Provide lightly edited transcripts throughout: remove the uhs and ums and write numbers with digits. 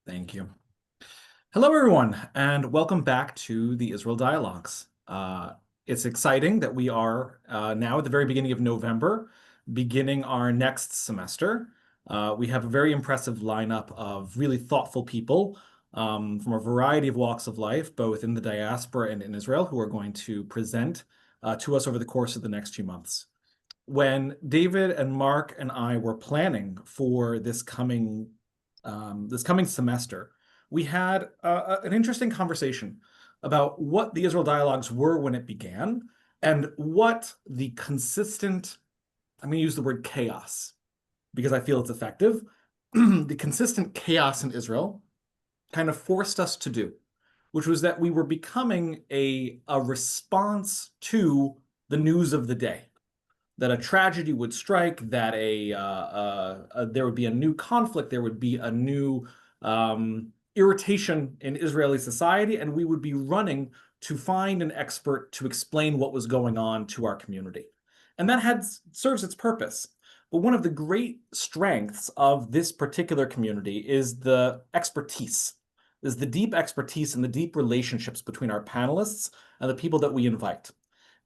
Thank you. Hello, everyone, and welcome back to the Israel Dialogues. It's exciting that we are now at the very beginning of November, beginning our next semester. We have a very impressive lineup of really thoughtful people from a variety of walks of life, both in the diaspora and in Israel, who are going to present to us over the course of the next few months. When David and Mark and I were planning for this coming semester, we had an interesting conversation about what the Israel Dialogues were when it began and what the consistent, I'm going to use the word chaos because I feel it's effective, the consistent chaos in Israel kind of forced us to do, which was that we were becoming a response to the news of the day, that a tragedy would strike, that there would be a new conflict, there would be a new irritation in Israeli society, and we would be running to find an expert to explain what was going on to our community. And that serves its purpose. But one of the great strengths of this particular community is the expertise, is the deep expertise and the deep relationships between our panelists and the people that we invite.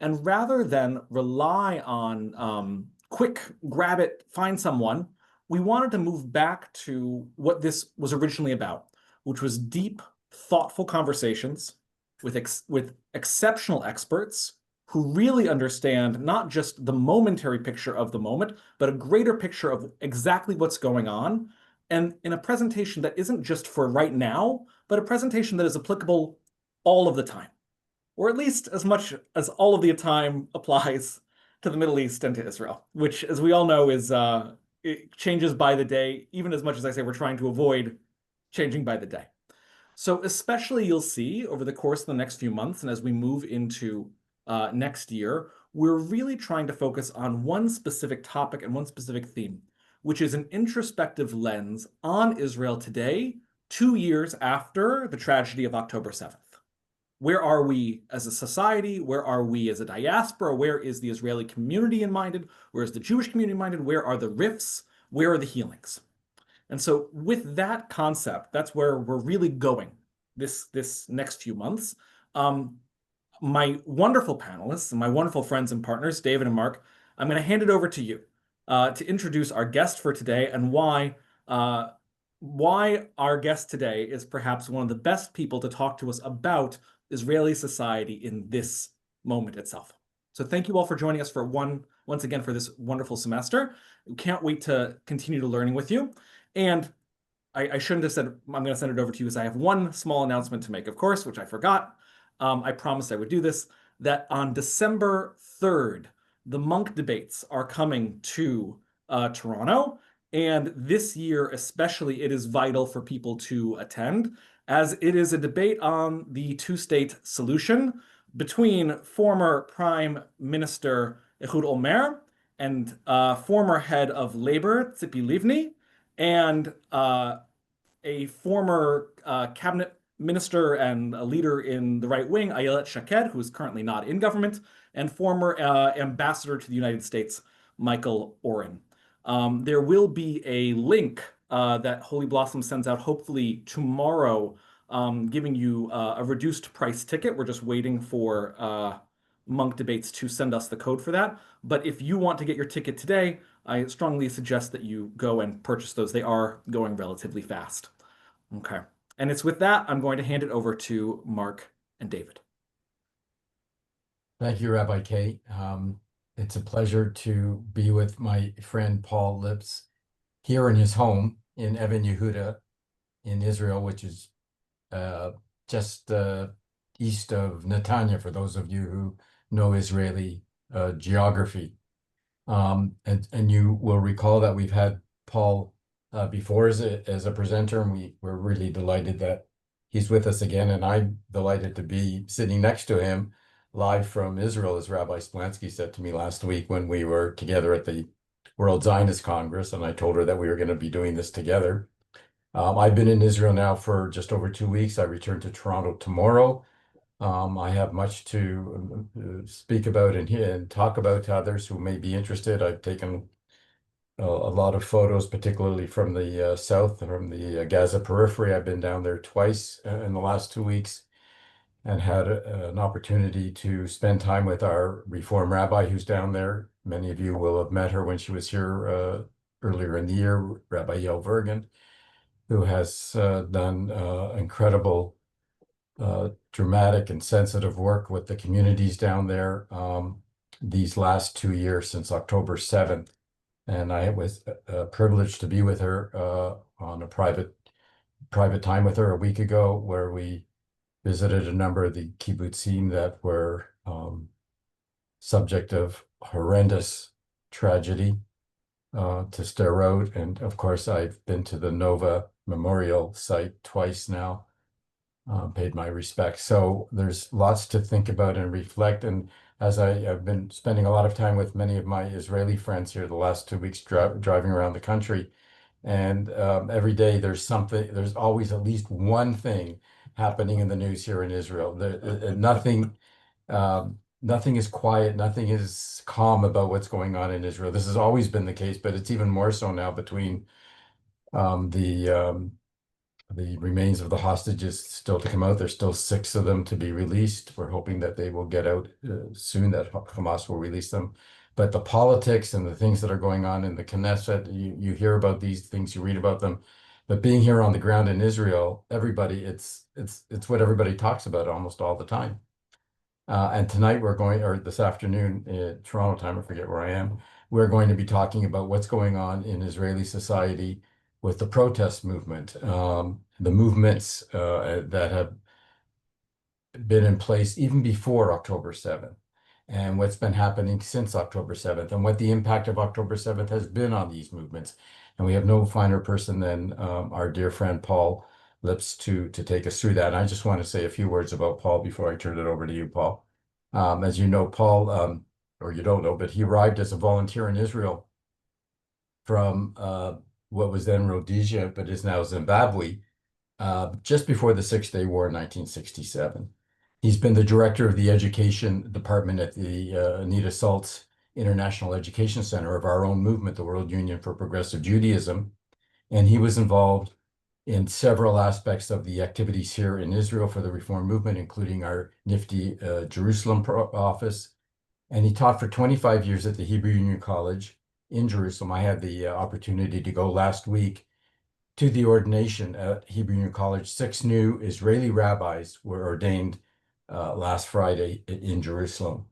And rather than rely on quick, grab it, find someone, we wanted to move back to what this was originally about, which was deep, thoughtful conversations with exceptional experts who really understand not just the momentary picture of the moment, but a greater picture of exactly what's going on, and in a presentation that isn't just for right now, but a presentation that is applicable all of the time, or at least as much as all of the time applies to the Middle East and to Israel, which, as we all know, it changes by the day, even as much as I say we're trying to avoid changing by the day. So especially you'll see over the course of the next few months, and as we move into next year, we're really trying to focus on one specific topic and one specific theme, which is an introspective lens on Israel today, 2 years after the tragedy of October 7th. Where are we as a society? Where are we as a diaspora? Where is the Israeli community minded? Where is the Jewish community minded? Where are the rifts? Where are the healings? And so with that concept, that's where we're really going this next few months. My wonderful panelists and my wonderful friends and partners, David and Mark, I'm going to hand it over to you to introduce our guest for today and why our guest today is perhaps one of the best people to talk to us about Israeli society in this moment itself. So thank you all for joining us for once again for this wonderful semester. We can't wait to continue to learning with you. And I shouldn't have said I'm going to send it over to you, as I have one small announcement to make, of course, which I forgot. I promised I would do this, that on December 3rd, the Munk debates are coming to Toronto. And this year, especially, it is vital for people to attend, as it is a debate on the two-state solution between former Prime Minister Ehud Olmert and former head of Labor, Tzipi Livni, and a former cabinet minister and a leader in the right wing, Ayelet Shaked, who is currently not in government, and former ambassador to the United States, Michael Oren. There will be a link that Holy Blossom sends out hopefully tomorrow, giving you a reduced price ticket. We're just waiting for Munk Debates to send us the code for that. But if you want to get your ticket today, I strongly suggest that you go and purchase those. They are going relatively fast. Okay. And it's with that, I'm going to hand it over to Mark and David. Thank you, Rabbi Kate. It's a pleasure to be with my friend Paul Lips here in his home in Even Yehuda in Israel, which is just east of Netanya, for those of you who know Israeli geography. And you will recall that we've had Paul before as a presenter, and we're really delighted that he's with us again. And I'm delighted to be sitting next to him live from Israel, as Rabbi Splansky said to me last week when we were together at the World Zionist Congress, and I told her that we were going to be doing this together. I've been in Israel now for just over 2 weeks. I return to Toronto tomorrow. I have much to speak about and talk about to others who may be interested. I've taken a lot of photos, particularly from the south, from the Gaza periphery. I've been down there twice in the last 2 weeks and had an opportunity to spend time with our Reform rabbi who's down there. Many of you will have met her when she was here earlier in the year, Rabbi Yael Vergen, who has done incredible, dramatic and sensitive work with the communities down there these last 2 years since October 7th. And I was privileged to be with her on a private time with her a week ago, where we visited a number of the kibbutzim that were subject of horrendous tragedy to Sderot. And of course, I've been to the Nova Memorial site twice now, paid my respects. So there's lots to think about and reflect. And as I've been spending a lot of time with many of my Israeli friends here the last 2 weeks, driving around the country. And every day there's always at least one thing happening in the news here in Israel. Nothing is quiet, nothing is calm about what's going on in Israel. This has always been the case, but it's even more so now between the remains of the hostages still to come out. There's still 6 of them to be released. We're hoping that they will get out soon, that Hamas will release them. But the politics and the things that are going on in the Knesset, you hear about these things, you read about them. But being here on the ground in Israel, it's what everybody talks about almost all the time. And tonight or this afternoon, Toronto time, I forget where I am, we're going to be talking about what's going on in Israeli society with the protest movement, the movements that have been in place even before October 7th, and what's been happening since October 7th, and what the impact of October 7th has been on these movements. And we have no finer person than our dear friend Paul Lipps to take us through that. And I just want to say a few words about Paul before I turn it over to you, Paul. As you know, Paul, or you don't know, but he arrived as a volunteer in Israel from what was then Rhodesia, but is now Zimbabwe, just before the Six-Day War in 1967. He's been the director of the education department at the Anita Saltz International Education Center of our own movement, the World Union for Progressive Judaism. And he was involved in several aspects of the activities here in Israel for the Reform movement, including our nifty Jerusalem office. And he taught for 25 years at the Hebrew Union College in Jerusalem. I had the opportunity to go last week to the ordination at Hebrew Union College. 6 new Israeli rabbis were ordained last Friday in Jerusalem.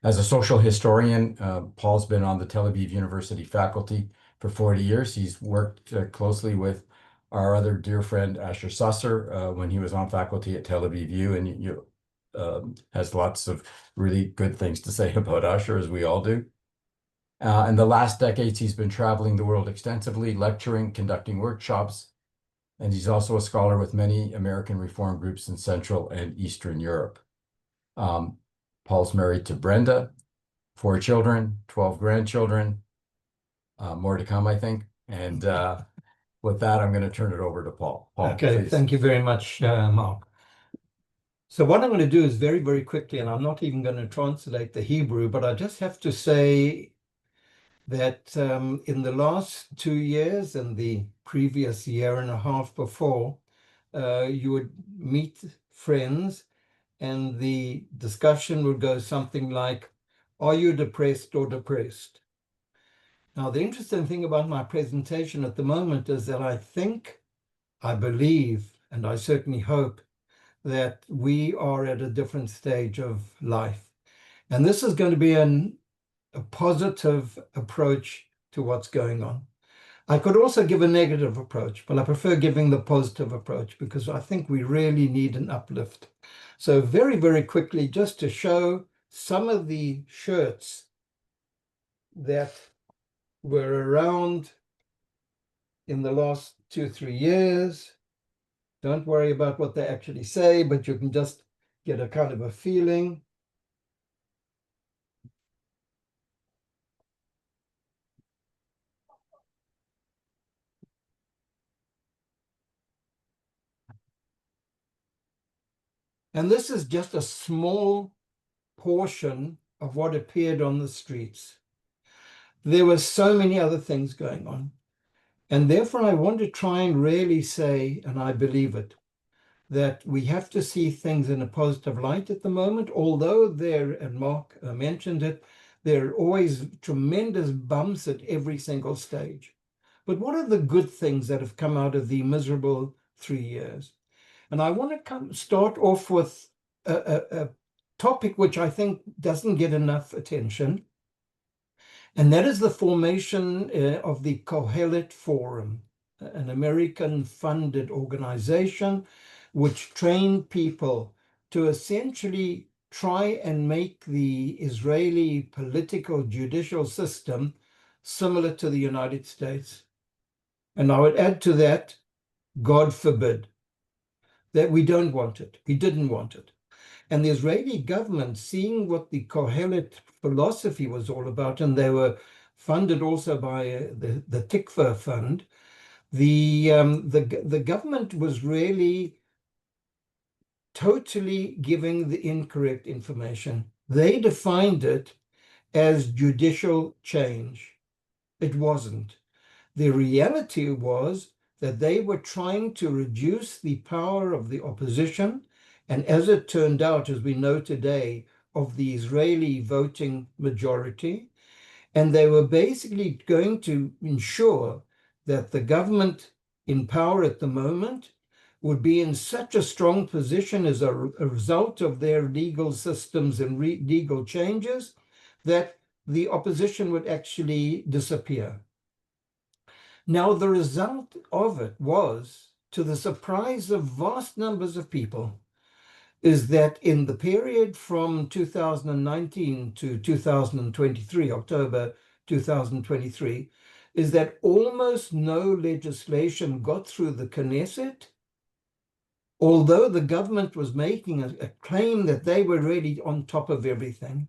As a social historian, Paul's been on the Tel Aviv University faculty for 40 years. He's worked closely with our other dear friend Asher Susser when he was on faculty at Tel Aviv U, and has lots of really good things to say about Asher, as we all do. In the last decades, he's been traveling the world extensively, lecturing, conducting workshops, and he's also a scholar with many American reform groups in Central and Eastern Europe. Paul's married to Brenda, 4 children, 12 grandchildren, more to come, I think. And with that, I'm going to turn it over to Paul. Paul, okay, please. Thank you very much, Mark. So what I'm going to do is very, very quickly, and I'm not even going to translate the Hebrew, but I just have to say that in the last 2 years and the previous year and a half before, you would meet friends and the discussion would go something like, are you depressed or depressed? Now, the interesting thing about my presentation at the moment is that I believe, and I certainly hope that we are at a different stage of life. And this is going to be a positive approach to what's going on. I could also give a negative approach, but I prefer giving the positive approach because I think we really need an uplift. So very, very quickly, just to show some of the shirts that were around in the last 2 or 3 years. Don't worry about what they actually say, but you can just get a kind of a feeling. And this is just a small portion of what appeared on the streets. there were so many other things going on. And therefore, I want to try and really say, and I believe it, that we have to see things in a positive light at the moment, although there, and Mark mentioned it, there are always tremendous bumps at every single stage. But what are the good things that have come out of the miserable 3 years? And I want to start off with a topic which I think doesn't get enough attention, and that is the formation of the Kohelet Forum, an American-funded organization which trained people to essentially try and make the Israeli political judicial system similar to the United States. And I would add to that, God forbid, that we don't want it. We didn't want it. And the Israeli government, seeing what the Kohelet philosophy was all about, and they were funded also by the Tikva Fund, the government was really totally giving the incorrect information. They defined it as judicial change. It wasn't. The reality was that they were trying to reduce the power of the opposition, and as it turned out, as we know today, of the Israeli voting majority, and they were basically going to ensure that the government in power at the moment would be in such a strong position as a result of their legal systems and legal changes that the opposition would actually disappear. Now, the result of it was, to the surprise of vast numbers of people, is that in the period from 2019 to 2023, October 2023, is that almost no legislation got through the Knesset, although the government was making a claim that they were really on top of everything.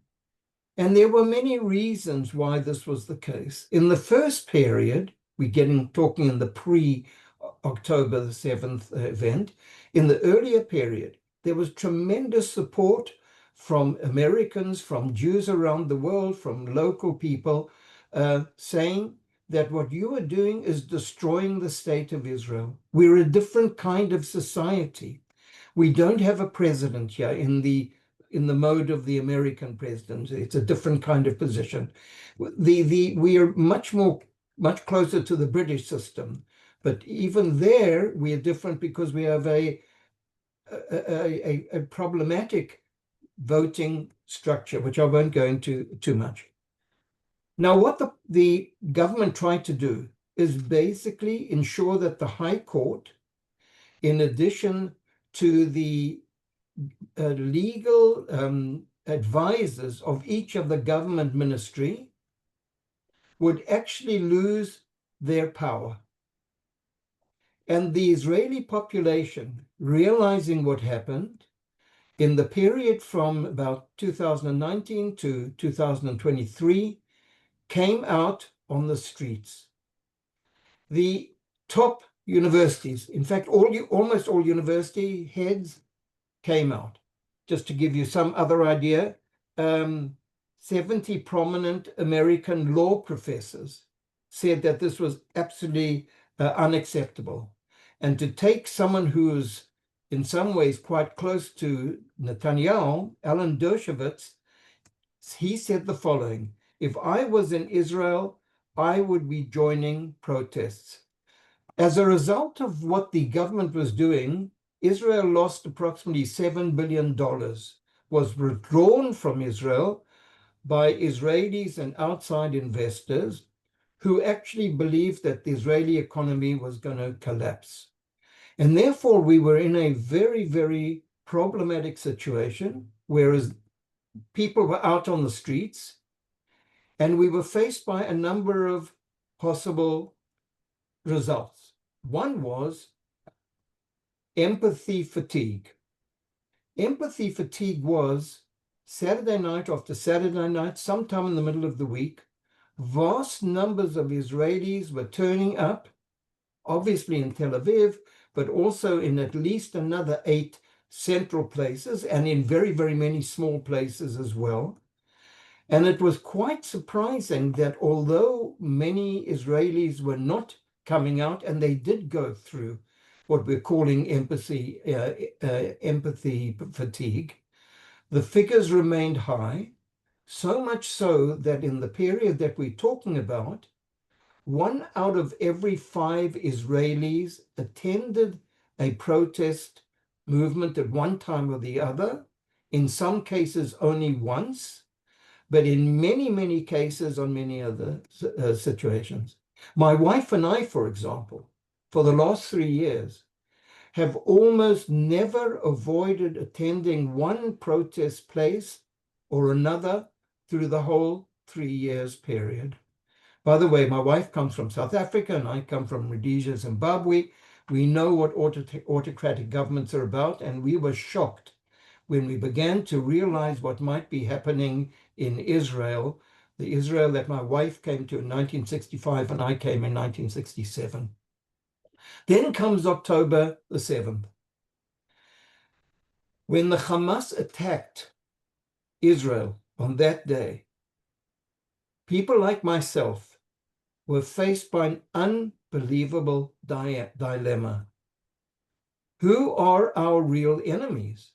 And there were many reasons why this was the case. In the first period, we're talking in the pre-October the 7th event, in the earlier period, there was tremendous support from Americans, from Jews around the world, from local people, saying that what you are doing is destroying the state of Israel. We're a different kind of society. We don't have a president here in the mode of the American president. It's a different kind of position. We are much closer to the British system, but even there we are different because we have a problematic voting structure, which I won't go into too much. Now, what the government tried to do is basically ensure that the High Court, in addition to the legal advisors of each of the government ministry, would actually lose their power. And the Israeli population, realizing what happened, in the period from about 2019 to 2023, came out on the streets. The top universities, in fact, almost all university heads came out. Just to give you some other idea, 70 prominent American law professors said that this was absolutely unacceptable. And to take someone who's in some ways quite close to Netanyahu, Alan Dershowitz, he said the following: if I was in Israel, I would be joining protests. As a result of what the government was doing, Israel lost approximately $7 billion, was withdrawn from Israel by Israelis and outside investors who actually believed that the Israeli economy was going to collapse. And therefore, we were in a very, very problematic situation, whereas people were out on the streets, and we were faced by a number of possible results. One was empathy fatigue. Empathy fatigue was Saturday night after Saturday night, sometime in the middle of the week, vast numbers of Israelis were turning up, obviously in Tel Aviv, but also in at least another 8 central places and in very, very many small places as well. And it was quite surprising that although many Israelis were not coming out, and they did go through what we're calling empathy fatigue, the figures remained high, so much so that in the period that we're talking about, 1 out of every 5 Israelis attended a protest movement at one time or the other, in some cases only once, but in many, many cases on many other situations. My wife and I, for example, for the last 3 years, have almost never avoided attending one protest place or another through the whole 3 years period. By the way, my wife comes from South Africa and I come from Rhodesia, Zimbabwe. We know what autocratic governments are about, and we were shocked when we began to realize what might be happening in Israel, the Israel that my wife came to in 1965 and I came in 1967. Then comes October the 7th. When the Hamas attacked Israel on that day, people like myself were faced by an unbelievable dilemma. Who are our real enemies?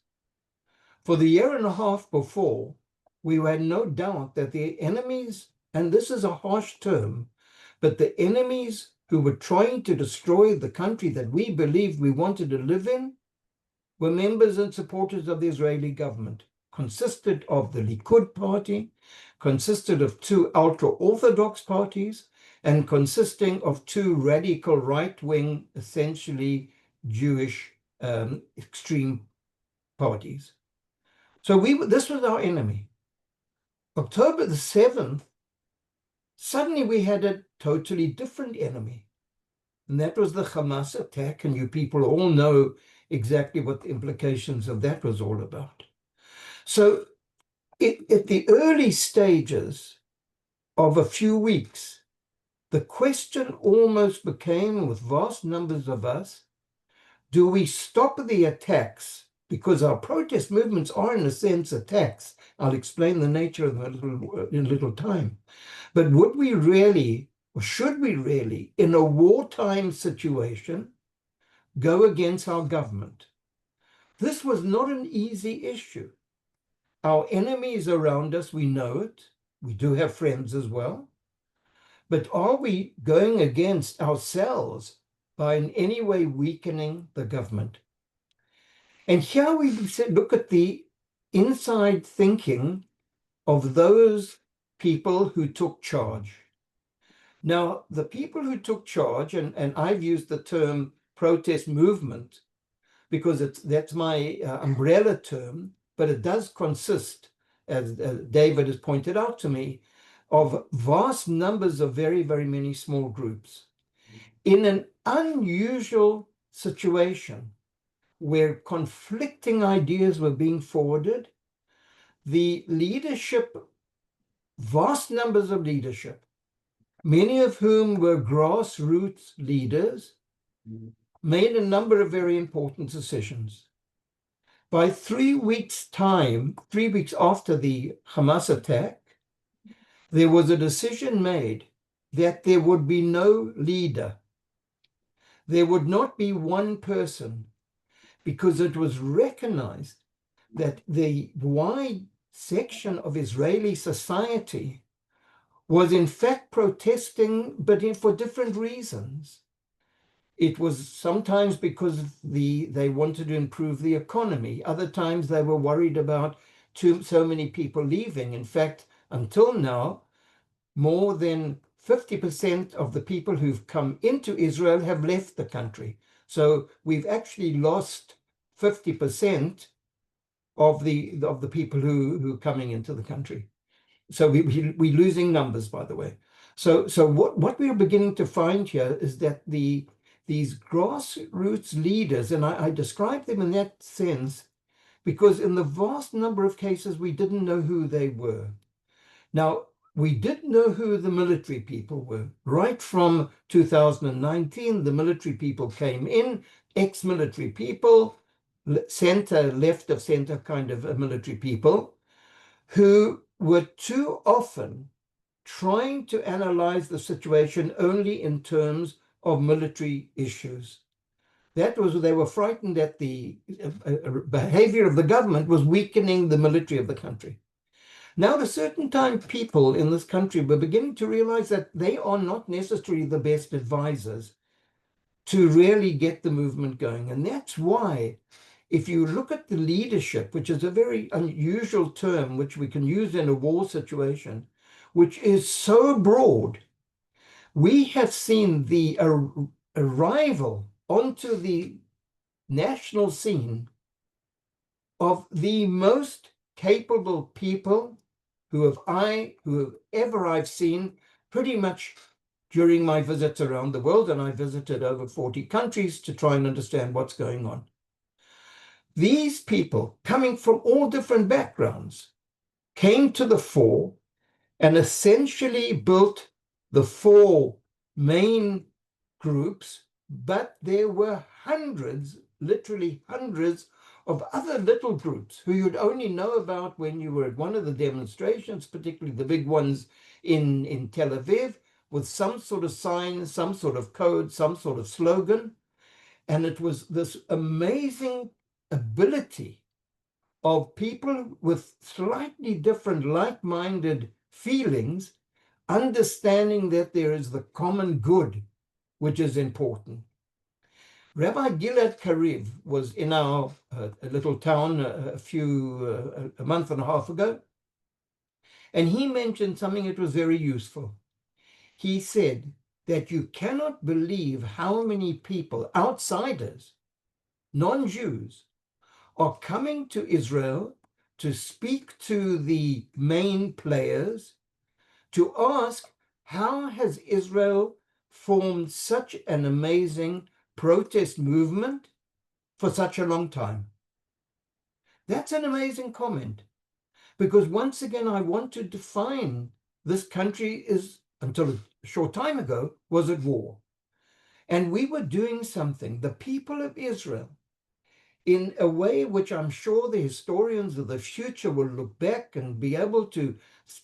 For the year and a half before, we had no doubt that the enemies, and this is a harsh term, but the enemies who were trying to destroy the country that we believed we wanted to live in were members and supporters of the Israeli government, consisted of the Likud party, consisted of 2 ultra-Orthodox parties, and consisting of 2 radical right-wing, essentially Jewish extreme parties. So this was our enemy. October the 7th, suddenly we had a totally different enemy. And that was the Hamas attack, and you people all know exactly what the implications of that was all about. So at the early stages of a few weeks, the question almost became, with vast numbers of us, do we stop the attacks? Because our protest movements are, in a sense, attacks. I'll explain the nature of them in a little time. But would we really, or should we really, in a wartime situation, go against our government? This was not an easy issue. Our enemies around us, we know it. We do have friends as well. But are we going against ourselves by in any way weakening the government? And here we look at the inside thinking of those people who took charge. Now, the people who took charge, and I've used the term protest movement because that's my umbrella term, but it does consist, as David has pointed out to me, of vast numbers of very, very many small groups. In an unusual situation where conflicting ideas were being forwarded, the leadership, vast numbers of leadership, many of whom were grassroots leaders, made a number of very important decisions. By 3 weeks' time, 3 weeks after the Hamas attack, there was a decision made that there would be no leader. There would not be one person, because it was recognized that the wide section of Israeli society was in fact protesting, but for different reasons. It was sometimes because they wanted to improve the economy. Other times they were worried about so many people leaving. In fact, until now, more than 50% of the people who've come into Israel have left the country. So we've actually lost 50% of the people who are coming into the country. So we're losing numbers, by the way. So what we are beginning to find here is that these grassroots leaders, and I describe them in that sense because in the vast number of cases we didn't know who they were. Now, we did know who the military people were. Right from 2019, the military people came in, ex-military people, center, left of center kind of military people, who were too often trying to analyze the situation only in terms of military issues. That was, they were frightened that the behavior of the government was weakening the military of the country. Now, at a certain time, people in this country were beginning to realize that they are not necessarily the best advisors to really get the movement going. And that's why, if you look at the leadership, which is a very unusual term, which we can use in a war situation, which is so broad, we have seen the arrival onto the national scene of the most capable people who ever I've seen, pretty much during my visits around the world, and I visited over 40 countries to try and understand what's going on. These people, coming from all different backgrounds, came to the fore and essentially built the four main groups, but there were hundreds, literally hundreds, of other little groups who you'd only know about when you were at one of the demonstrations, particularly the big ones in Tel Aviv, with some sort of sign, some sort of code, some sort of slogan. And it was this amazing ability of people with slightly different like-minded feelings, understanding that there is the common good, which is important. Rabbi Gilad Kariv was in our little town a month and a half ago, and he mentioned something that was very useful. He said that you cannot believe how many people, outsiders, non-Jews, are coming to Israel to speak to the main players, to ask, how has Israel formed such an amazing protest movement for such a long time? That's an amazing comment, because once again, I want to define this country is, until a short time ago, was at war. And we were doing something, the people of Israel, in a way which I'm sure the historians of the future will look back and be able to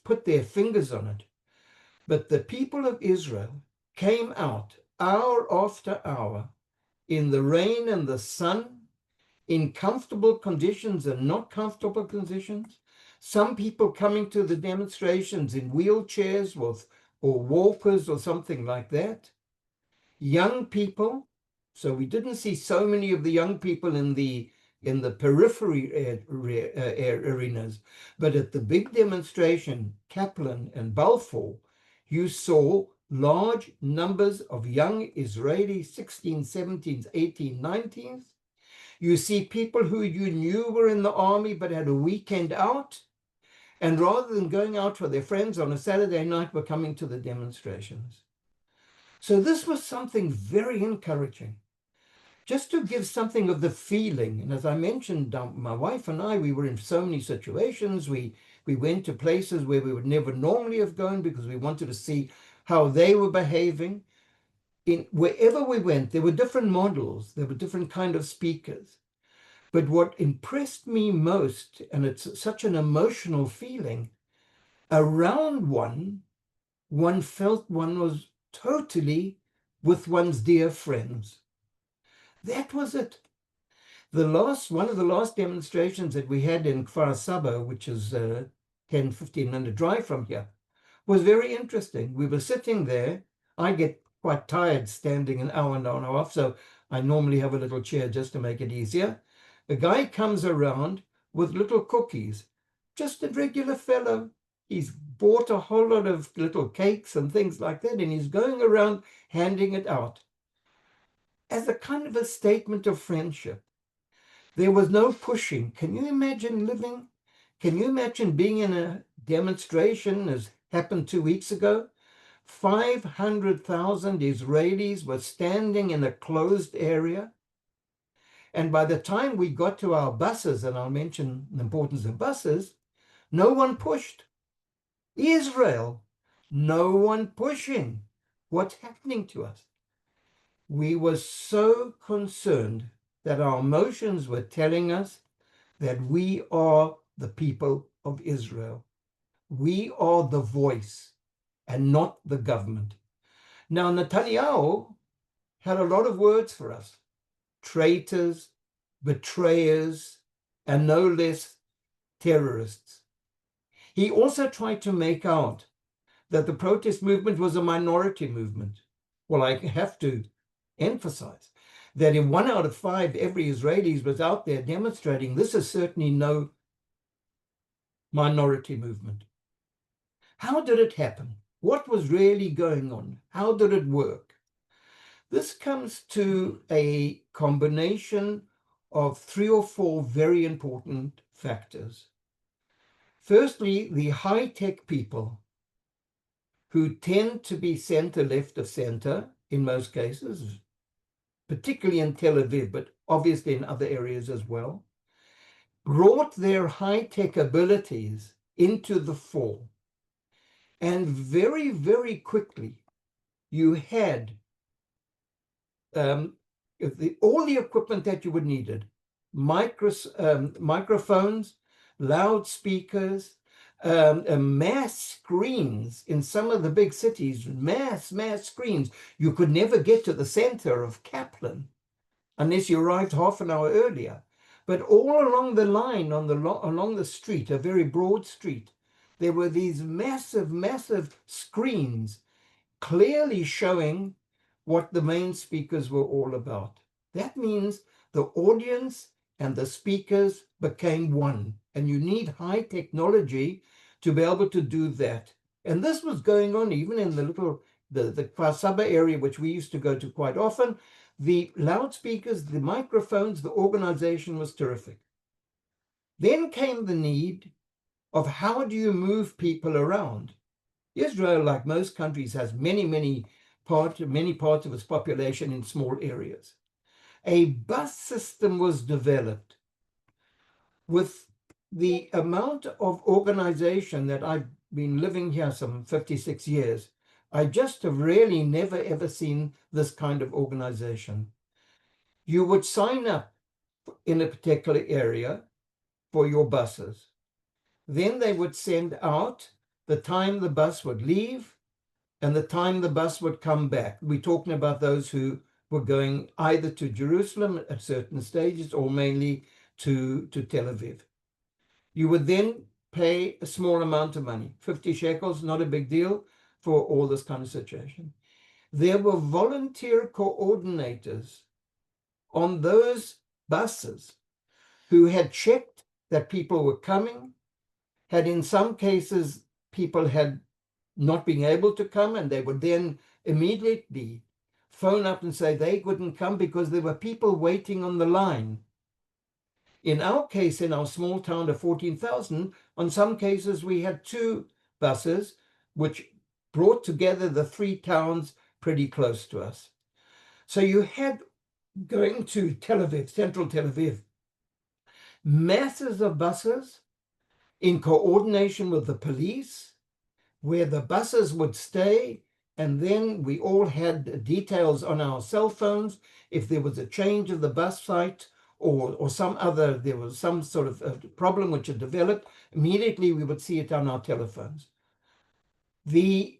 put their fingers on it. But the people of Israel came out hour after hour in the rain and the sun, in comfortable conditions and not comfortable conditions. Some people coming to the demonstrations in wheelchairs or walkers or something like that. Young people. So we didn't see so many of the young people in the periphery arenas, but at the big demonstration, Kaplan and Balfour, you saw large numbers of young Israeli 16, 17s, 18, 19s. You see people who you knew were in the army but had a weekend out, and rather than going out with their friends on a Saturday night, were coming to the demonstrations. So this was something very encouraging. Just to give something of the feeling, and as I mentioned, my wife and I, we were in so many situations. We went to places where we would never normally have gone because we wanted to see how they were behaving. Wherever we went, there were different models, there were different kind of speakers. But what impressed me most, and it's such an emotional feeling, around one felt one was totally with one's dear friends. That was it. One of the last demonstrations that we had in Kfar Saba, which is a 10-15 minute drive from here, was very interesting. We were sitting there. I get quite tired standing an hour and a half, so I normally have a little chair just to make it easier. A guy comes around with little cookies, just a regular fellow. He's bought a whole lot of little cakes and things like that, and he's going around handing it out as a kind of a statement of friendship. There was no pushing. Can you imagine being in a demonstration, as happened 2 weeks ago? 500,000 Israelis were standing in a closed area. And by the time we got to our buses, and I'll mention the importance of buses, no one pushed. Israel, no one pushing. What's happening to us? We were so concerned that our emotions were telling us that we are the people of Israel. We are the voice and not the government. Now, Netanyahu had a lot of words for us: traitors, betrayers, and no less, terrorists. He also tried to make out that the protest movement was a minority movement. Well, I have to emphasize that in 1 out of 5, every Israeli was out there demonstrating. This is certainly no minority movement. How did it happen? What was really going on? How did it work? This comes to a combination of 3 or 4 very important factors. Firstly, the high-tech people who tend to be center left of center in most cases, particularly in Tel Aviv, but obviously in other areas as well, brought their high-tech abilities into the fore. And very, very quickly, you had all the equipment that you would needed: microphones, loudspeakers, mass screens in some of the big cities, mass screens. You could never get to the center of Kaplan unless you arrived half an hour earlier. But all along the line, along the street, a very broad street, there were these massive screens clearly showing what the main speakers were all about. That means the audience and the speakers became one, and you need high technology to be able to do that. And this was going on even in the Kfar Saba area, which we used to go to quite often. The loudspeakers, the microphones, the organization was terrific. Then came the need of how do you move people around? Israel, like most countries, has many parts of its population in small areas. A bus system was developed. With the amount of organization that I've been living here some 56 years, I just have really never ever seen this kind of organization. You would sign up in a particular area for your buses. Then they would send out the time the bus would leave and the time the bus would come back. We're talking about those who were going either to Jerusalem at certain stages or mainly to Tel Aviv. You would then pay a small amount of money, 50 shekels, not a big deal for all this kind of situation. There were volunteer coordinators on those buses who had checked that people were coming, had in some cases people had not been able to come, and they would then immediately phone up and say they couldn't come because there were people waiting on the line. In our case, in our small town of 14,000, on some cases we had 2 buses which brought together the 3 towns pretty close to us. So you had, going to Tel Aviv, central Tel Aviv, masses of buses in coordination with the police, where the buses would stay, and then we all had details on our cell phones. If there was a change of the bus site or there was some sort of a problem which had developed, immediately we would see it on our telephones. The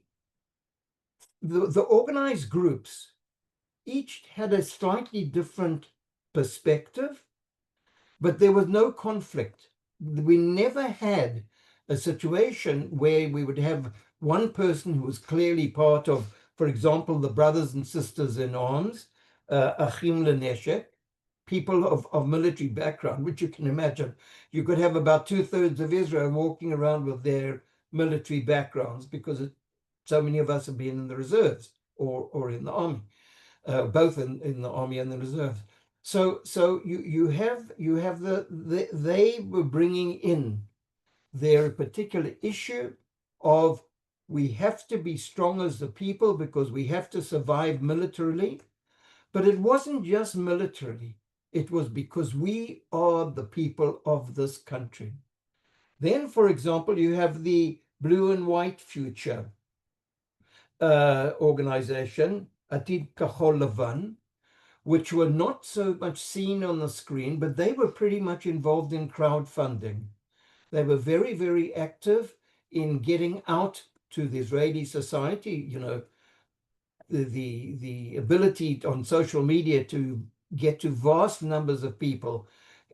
organized groups each had a slightly different perspective, but there was no conflict. We never had a situation where we would have one person who was clearly part of, for example, the Brothers and Sisters in Arms, Achim Leneshek, people of military background, which you can imagine. You could have about 2/3 of Israel walking around with their military backgrounds because so many of us have been in the reserves or in the army, both in the army and the reserves. So you have they were bringing in their particular issue of we have to be strong as the people because we have to survive militarily. But it wasn't just militarily. It was because we are the people of this country. Then, for example, you have the Blue and White Future organization, Atid Kahol Lavan, which were not so much seen on the screen, but they were pretty much involved in crowdfunding. They were very, very active in getting out to the Israeli society. You know, the ability on social media to get to vast numbers of people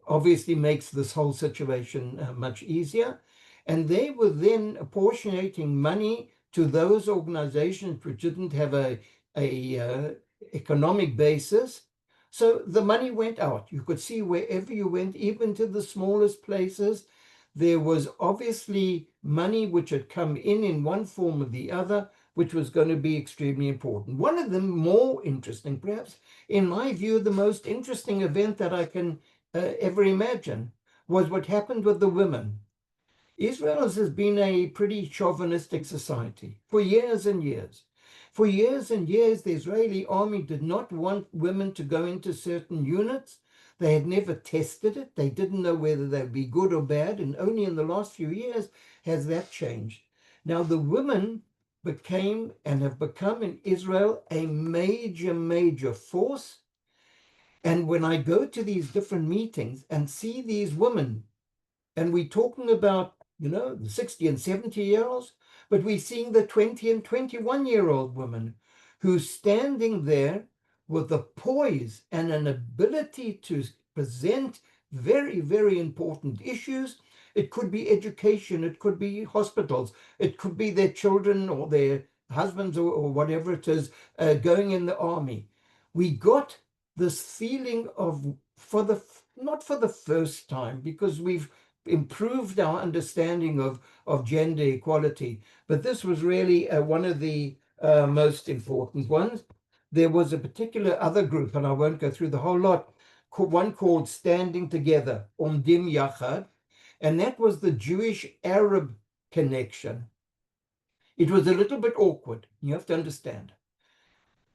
obviously makes this whole situation much easier. And they were then apportioning money to those organizations which didn't have a economic basis. So the money went out. You could see wherever you went, even to the smallest places, there was obviously money which had come in one form or the other, which was going to be extremely important. One of the more interesting, perhaps, in my view, the most interesting event that I can ever imagine was what happened with the women. Israel has been a pretty chauvinistic society for years and years. For years and years, the Israeli army did not want women to go into certain units. They had never tested it. They didn't know whether they would be good or bad. And only in the last few years has that changed. Now, the women became and have become in Israel a major, major force. And when I go to these different meetings and see these women, and we're talking about, you know, the 60 and 70-year-olds, but we're seeing the 20 and 21-year-old women who's standing there with the poise and an ability to present very, very important issues. It could be education, it could be hospitals, it could be their children or their husbands or whatever it is going in the army. We got this feeling of, not for the first time, because we've improved our understanding of gender equality, but this was really one of the most important ones. There was a particular other group, and I won't go through the whole lot, one called Standing Together, Omdim Yachad, and that was the Jewish-Arab connection. It was a little bit awkward, you have to understand.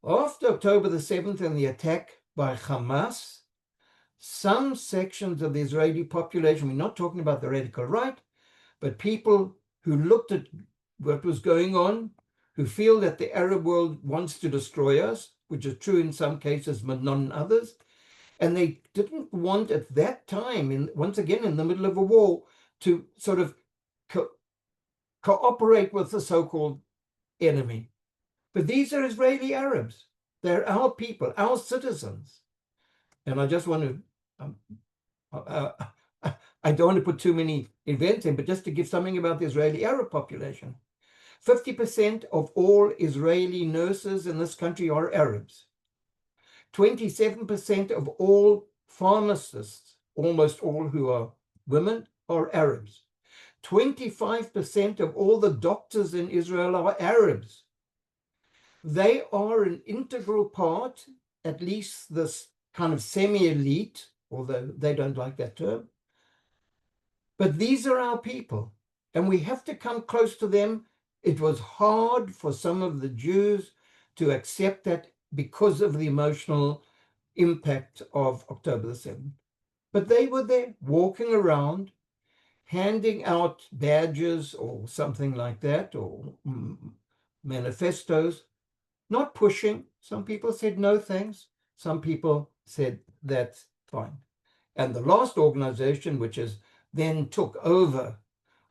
After October the 7th and the attack by Hamas, some sections of the Israeli population, we're not talking about the radical right, but people who looked at what was going on, who feel that the Arab world wants to destroy us, which is true in some cases, but not in others. And they didn't want at that time, once again, in the middle of a war, to sort of cooperate with the so-called enemy. But these are Israeli Arabs. They're our people, our citizens. And I just want to, I don't want to put too many events in, but just to give something about the Israeli Arab population. 50% of all Israeli nurses in this country are Arabs. 27% of all pharmacists, almost all who are women, are Arabs. 25% of all the doctors in Israel are Arabs. They are an integral part, at least this kind of semi-elite, although they don't like that term. But these are our people, and we have to come close to them. It was hard for some of the Jews to accept that because of the emotional impact of October the 7th. But they were there walking around, handing out badges or something like that, or manifestos, not pushing. Some people said no thanks. Some people said that's fine. And the last organization, which is then took over,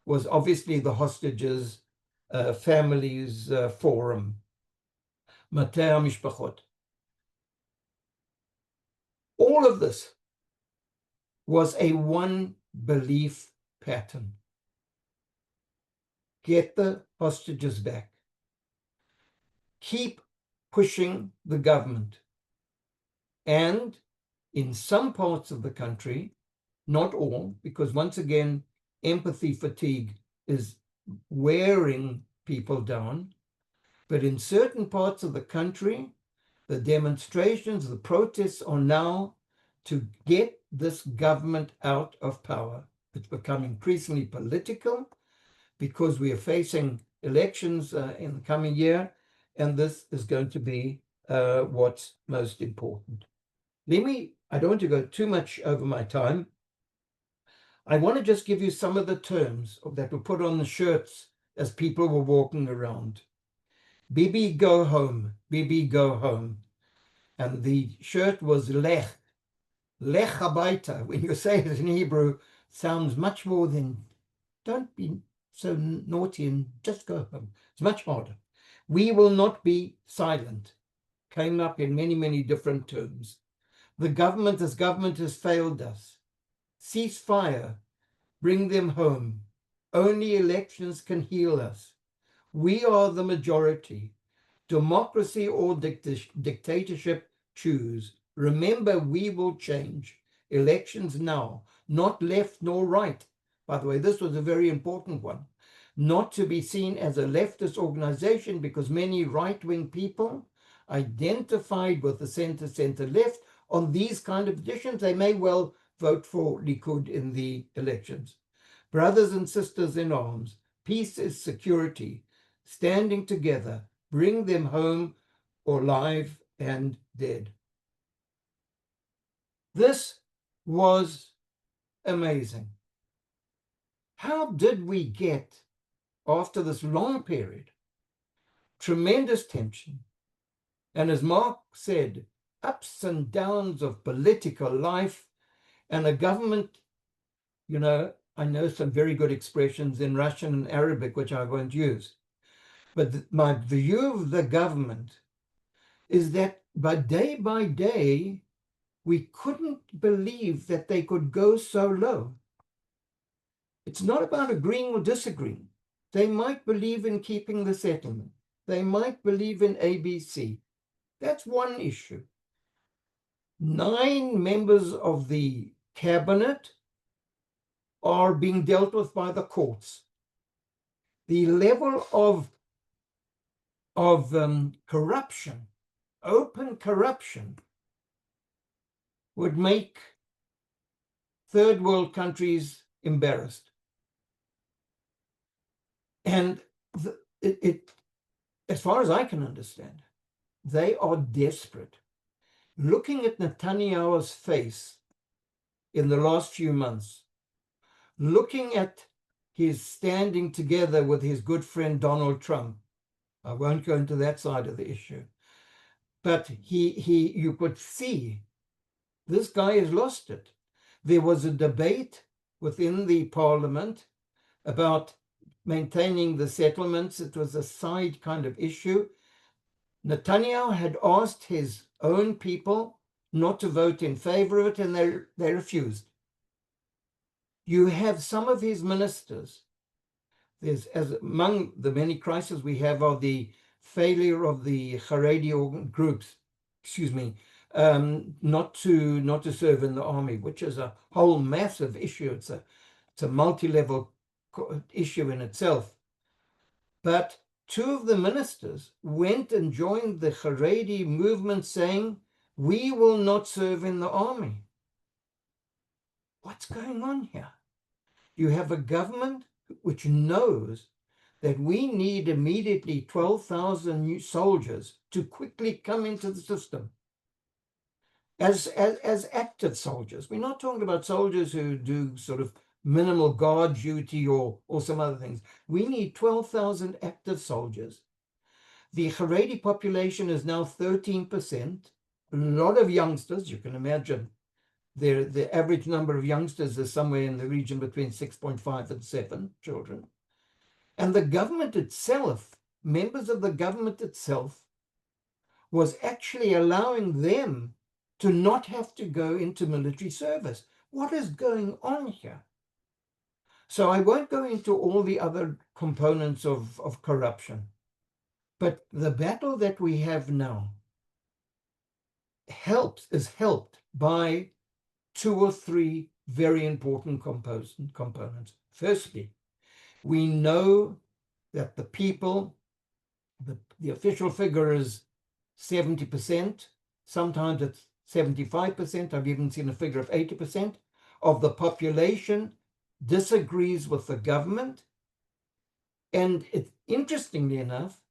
was obviously the hostages families forum, Mata HaMishpachot. All of this was a one belief pattern. Get the hostages back. Keep pushing the government. And in some parts of the country, not all, because once again, empathy fatigue is wearing people down. But in certain parts of the country, the demonstrations, the protests are now to get this government out of power. It's become increasingly political because we are facing elections in the coming year, and this is going to be what's most important. I don't want to go too much over my time. I want to just give you some of the terms that were put on the shirts as people were walking around. Bibi, go home. Bibi, go home. And the shirt was Lech. Lech Habaita. When you say it in Hebrew, sounds much more than, don't be so naughty and just go home. It's much harder. We will not be silent. Came up in many, many different terms. The government has failed us. Cease fire. Bring them home. Only elections can heal us. We are the majority. Democracy or dictatorship, choose. Remember, we will change. Elections now, not left nor right. By the way, this was a very important one. Not to be seen as a leftist organization, because many right-wing people identified with the center-left on these kind of petitions, they may well vote for Likud in the elections. Brothers and sisters in arms, peace is security. Standing together, bring them home, or alive and dead. This was amazing. How did we get, after this long period, tremendous tension, and as Mark said, ups and downs of political life, and a government, I know some very good expressions in Russian and Arabic, which I won't use. But my view of the government is that by day, we couldn't believe that they could go so low. It's not about agreeing or disagreeing. They might believe in keeping the settlement. They might believe in ABC. That's one issue. 9 members of the cabinet are being dealt with by the courts. The level of corruption, open corruption, would make third world countries embarrassed. And as far as I can understand, they are desperate. Looking at Netanyahu's face in the last few months, looking at his standing together with his good friend Donald Trump, I won't go into that side of the issue, but you could see this guy has lost it. There was a debate within the parliament about maintaining the settlements. It was a side kind of issue. Netanyahu had asked his own people not to vote in favor of it, and they refused. You have some of his ministers. There's, as among the many crises we have, are the failure of the Haredi groups, not to serve in the army, which is a whole massive issue. It's a multi-level issue in itself. But 2 of the ministers went and joined the Haredi movement, saying, "We will not serve in the army." What's going on here? You have a government which knows that we need immediately 12,000 new soldiers to quickly come into the system as active soldiers. We're not talking about soldiers who do sort of minimal guard duty or some other things. We need 12,000 active soldiers. The Haredi population is now 13%. A lot of youngsters, you can imagine. The average number of youngsters is somewhere in the region between 6.5 and 7 children. And the government itself, members of the government itself, was actually allowing them to not have to go into military service. What is going on here? So I won't go into all the other components of corruption, but the battle that we have now is helped by 2 or 3 very important components. Firstly, we know that the people, the official figure is 70%, sometimes it's 75%, I've even seen a figure of 80% of the population disagrees with the government. And interestingly enough,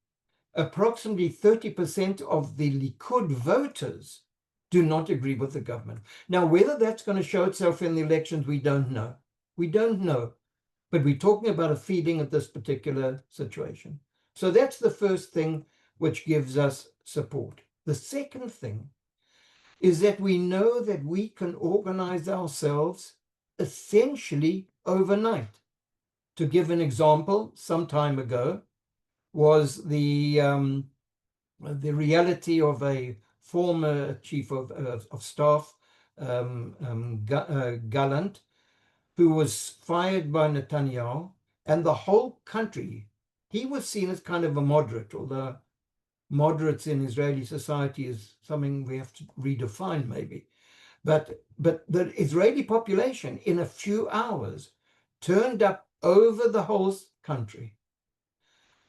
approximately 30% of the Likud voters do not agree with the government. Now, whether that's going to show itself in the elections, we don't know. We don't know. But we're talking about a feeling of this particular situation. So that's the first thing which gives us support. The second thing is that we know that we can organize ourselves essentially overnight to give an example, some time ago, was the reality of a former chief of staff, Gallant, who was fired by Netanyahu, and the whole country, he was seen as kind of a moderate, although moderates in Israeli society is something we have to redefine maybe. But the Israeli population in a few hours turned up over the whole country.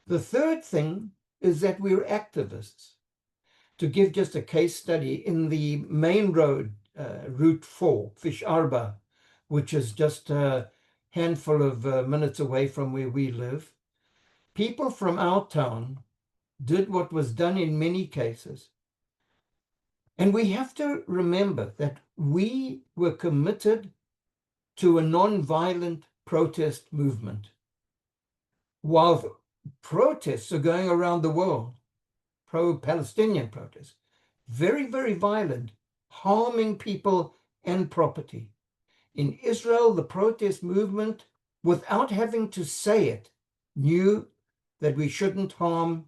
The third thing is that we're activists. To give just a case study, in the main road, Route 4, Fish Arba, which is just a handful of minutes away from where we live, people from our town did what was done in many cases. And we have to remember that we were committed to a non-violent protest movement. While protests are going around the world, pro-Palestinian protests, very, very violent, harming people and property. In Israel, the protest movement, without having to say it, knew that we shouldn't harm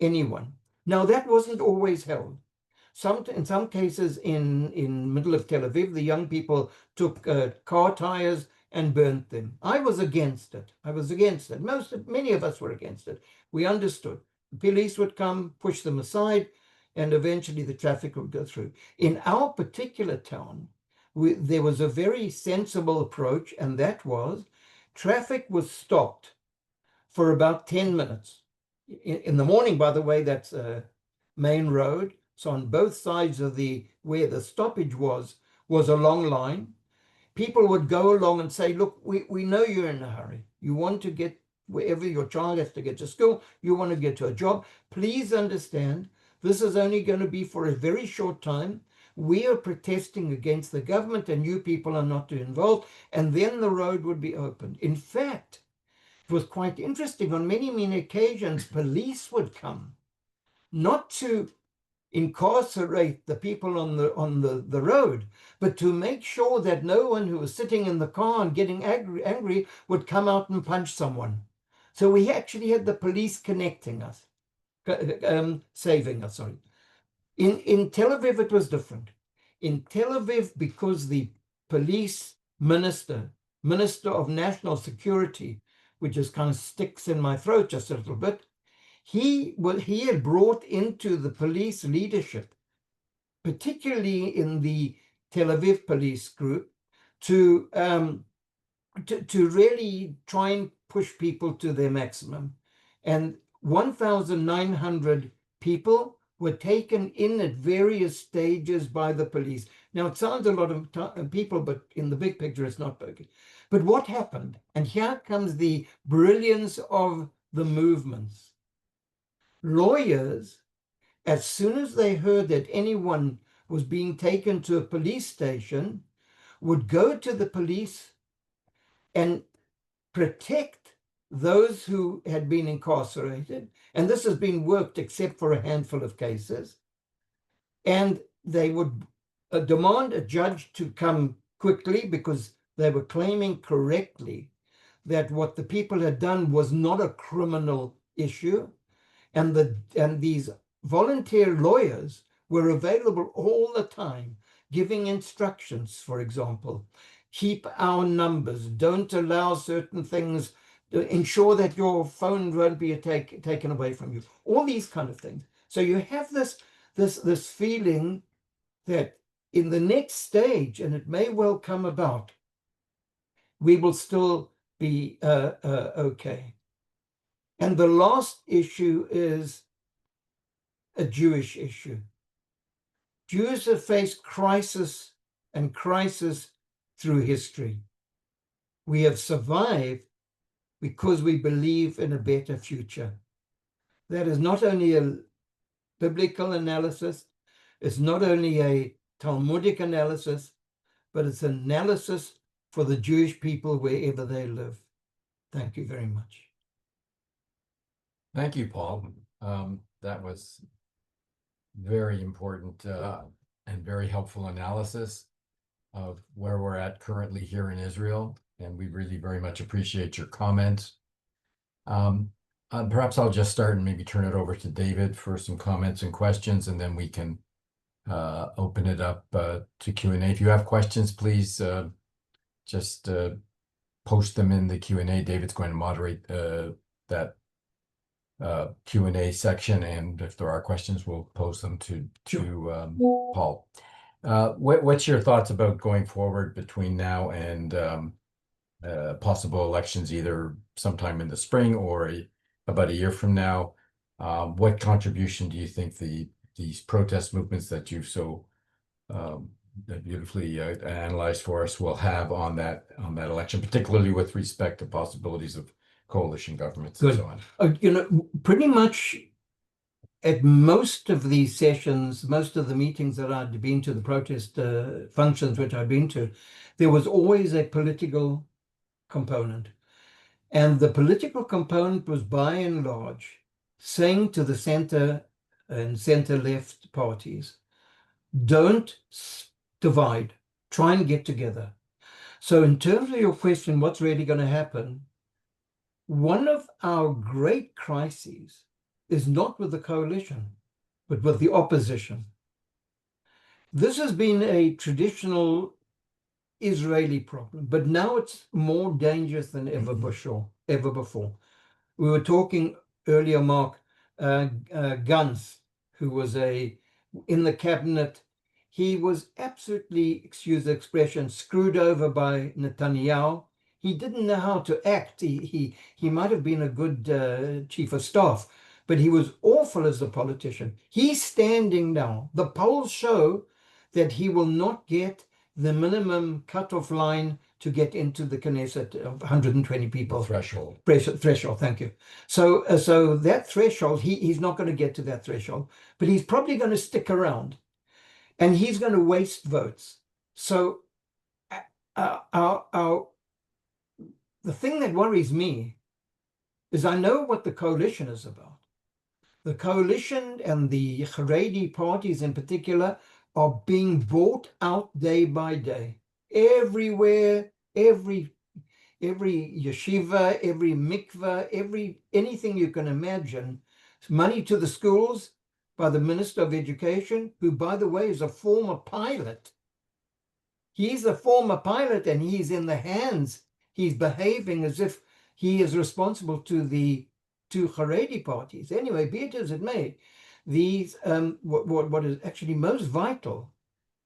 anyone. Now, that wasn't always held. In some cases in middle of Tel Aviv, the young people took car tires and burnt them. I was against it. Many of us were against it. We understood. The police would come, push them aside, and eventually the traffic would go through. In our particular town, there was a very sensible approach, and that was traffic was stopped for about 10 minutes. In the morning, by the way, that's a main road. So on both sides of where the stoppage was a long line. People would go along and say, look, we know you're in a hurry. You want to get wherever your child has to get to school, you want to get to a job. Please understand, this is only going to be for a very short time. We are protesting against the government and you people are not involved. And then the road would be opened. In fact, it was quite interesting. On many, many occasions, police would come, not to incarcerate the people on the road, but to make sure that no one who was sitting in the car and getting angry would come out and punch someone. So we actually had the police connecting us, saving us, sorry. In Tel Aviv, it was different. In Tel Aviv, because the police minister of national security, which just kind of sticks in my throat just a little bit, he had brought into the police leadership, particularly in the Tel Aviv police group, to really try and push people to their maximum. And 1,900 people were taken in at various stages by the police. Now, it sounds a lot of people, but in the big picture, it's not big. But what happened? And here comes the brilliance of the movements. Lawyers, as soon as they heard that anyone was being taken to a police station, would go to the police and protect those who had been incarcerated. And this has been worked except for a handful of cases. And they would demand a judge to come quickly because they were claiming correctly that what the people had done was not a criminal issue. And these volunteer lawyers were available all the time, giving instructions, for example. Keep our numbers, don't allow certain things, ensure that your phone won't be taken away from you, all these kind of things. So you have this feeling that in the next stage, and it may well come about, we will still be okay. And the last issue is a Jewish issue. Jews have faced crisis and crisis through history. We have survived because we believe in a better future. That is not only a biblical analysis, it's not only a Talmudic analysis, but it's an analysis for the Jewish people wherever they live. Thank you very much. Thank you, Paul. That was very important and very helpful analysis of where we're at currently here in Israel and we really very much appreciate your comments. Perhaps I'll just start and maybe turn it over to David for some comments and questions, and then we can open it up to Q&A. If you have questions, please just post them in the Q&A. David's going to moderate that Q&A section, and if there are questions, we'll pose them to Paul. What's your thoughts about going forward between now and possible elections, either sometime in the spring or about a year from now? What contribution do you think these protest movements that you've so beautifully analyzed for us will have on that election, particularly with respect to possibilities of coalition governments and so on? Pretty much at most of these sessions, most of the meetings that I'd been to, the protest functions which I've been to, there was always a political component. And the political component was by and large saying to the center and center-left parties, don't divide, try and get together. So in terms of your question, what's really going to happen? One of our great crises is not with the coalition, but with the opposition. This has been a traditional Israeli problem, but now it's more dangerous than ever before. We were talking earlier, Mark, Gantz, who was in the cabinet, he was absolutely, excuse the expression, screwed over by Netanyahu. He didn't know how to act. He might have been a good chief of staff, but he was awful as a politician. He's standing now. The polls show that he will not get the minimum cutoff line to get into the Knesset of 120 people. Threshold. Threshold, thank you. So that threshold, he's not going to get to that threshold, but he's probably going to stick around, and he's going to waste votes. So the thing that worries me is I know what the coalition is about. The coalition and the Haredi parties in particular are being bought out day by day. Everywhere, every yeshiva, every mikveh, anything you can imagine. Money to the schools by the Minister of Education, who, by the way, is a former pilot. He's a former pilot, and he's in the hands. He's behaving as if he is responsible to the two Haredi parties. Anyway, be it as it may, these what is actually most vital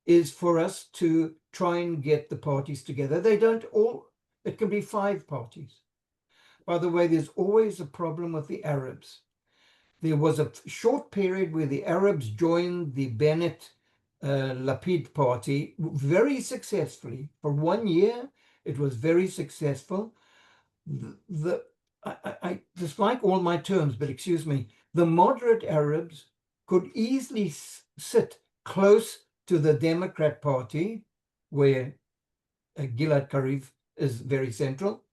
is for us to try and get the parties together. They don't all, it can be 5 parties. By the way, there's always a problem with the Arabs. There was a short period where the Arabs joined the Bennett Lapid party very successfully. For 1 year, it was very successful. I dislike all my terms, but excuse me, the moderate Arabs could easily sit close to the Democrat Party, where Gilad Karif is very central,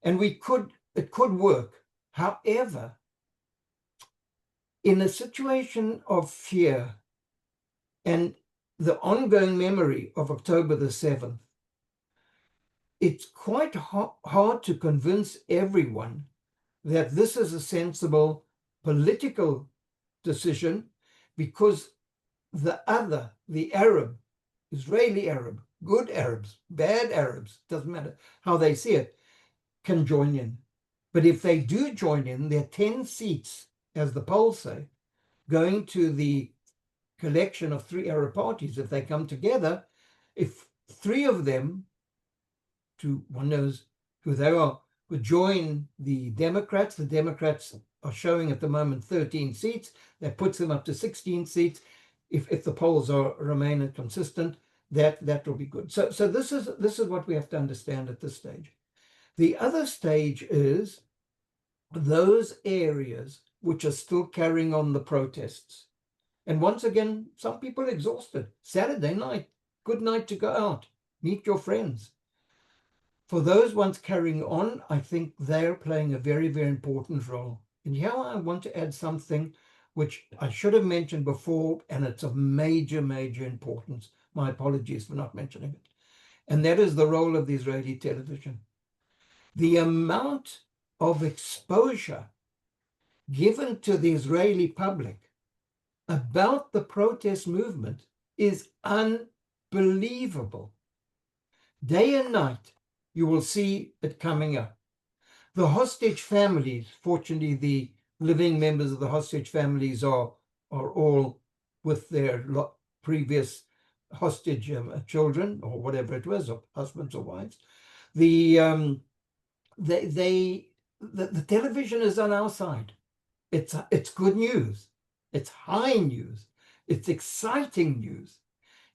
and it could work. However, in a situation of fear and the ongoing memory of October the 7th, it's quite hard to convince everyone that this is a sensible political decision, because the Arab, Israeli Arab, good Arabs, bad Arabs, doesn't matter how they see it, can join in. But if they do join in, there are 10 seats, as the polls say, going to the collection of 3 Arab parties. If they come together, if 3 of them, one knows who they are, would join the Democrats are showing at the moment 13 seats. That puts them up to 16 seats. If the polls remain consistent, that will be good. So this is what we have to understand at this stage. The other stage is those areas which are still carrying on the protests. And once again, some people are exhausted. Saturday night, good night to go out, meet your friends. For those ones carrying on, I think they're playing a very, very important role. And here I want to add something which I should have mentioned before, and it's of major, major importance. My apologies for not mentioning it. And that is the role of the Israeli television. The amount of exposure given to the Israeli public about the protest movement is unbelievable. Day and night, you will see it coming up. The hostage families, fortunately, the living members of the hostage families are all with their previous hostage children or whatever it was, or husbands or wives. The television is on our side. It's good news. It's high news. It's exciting news.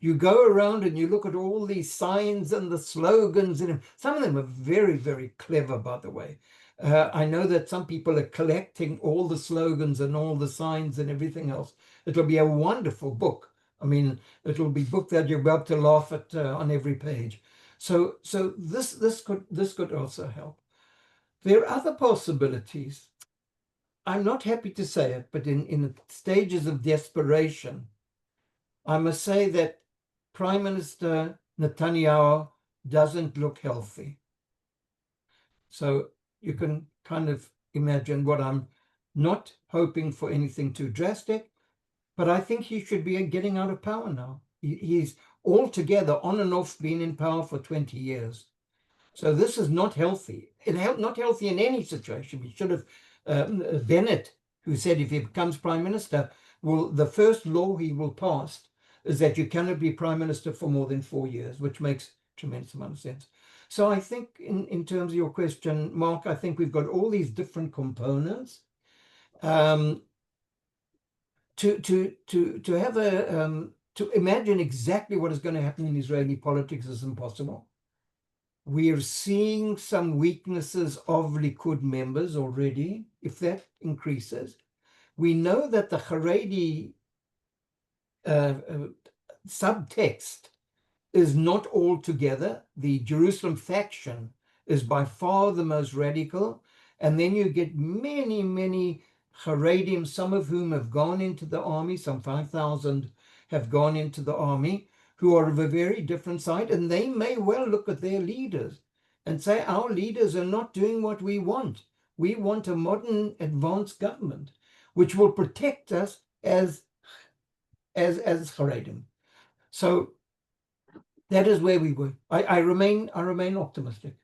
You go around and you look at all these signs and the slogans, and some of them are very, very clever, by the way. I know that some people are collecting all the slogans and all the signs and everything else. It'll be a wonderful book. I mean, it'll be a book that you'll be able to laugh at on every page. So this could also help. There are other possibilities. I'm not happy to say it, but in stages of desperation, I must say that Prime Minister Netanyahu doesn't look healthy. So you can kind of imagine what I'm not hoping for anything too drastic, but I think he should be getting out of power now. He's altogether on and off been in power for 20 years. So this is not healthy. Not healthy in any situation. We should have Bennett, who said if he becomes prime minister, the first law he will pass is that you cannot be prime minister for more than 4 years, which makes a tremendous amount of sense. So I think in terms of your question, Mark, I think we've got all these different components. To have to imagine exactly what is going to happen in Israeli politics is impossible. We are seeing some weaknesses of Likud members already, if that increases. We know that the Haredi subtext is not all together. The Jerusalem faction is by far the most radical. And then you get many, many Haredim, some of whom have gone into the army, some 5,000 have gone into the army, who are of a very different side, and they may well look at their leaders and say, our leaders are not doing what we want. We want a modern, advanced government, which will protect us as Haredim. So that is where we were. I remain optimistic.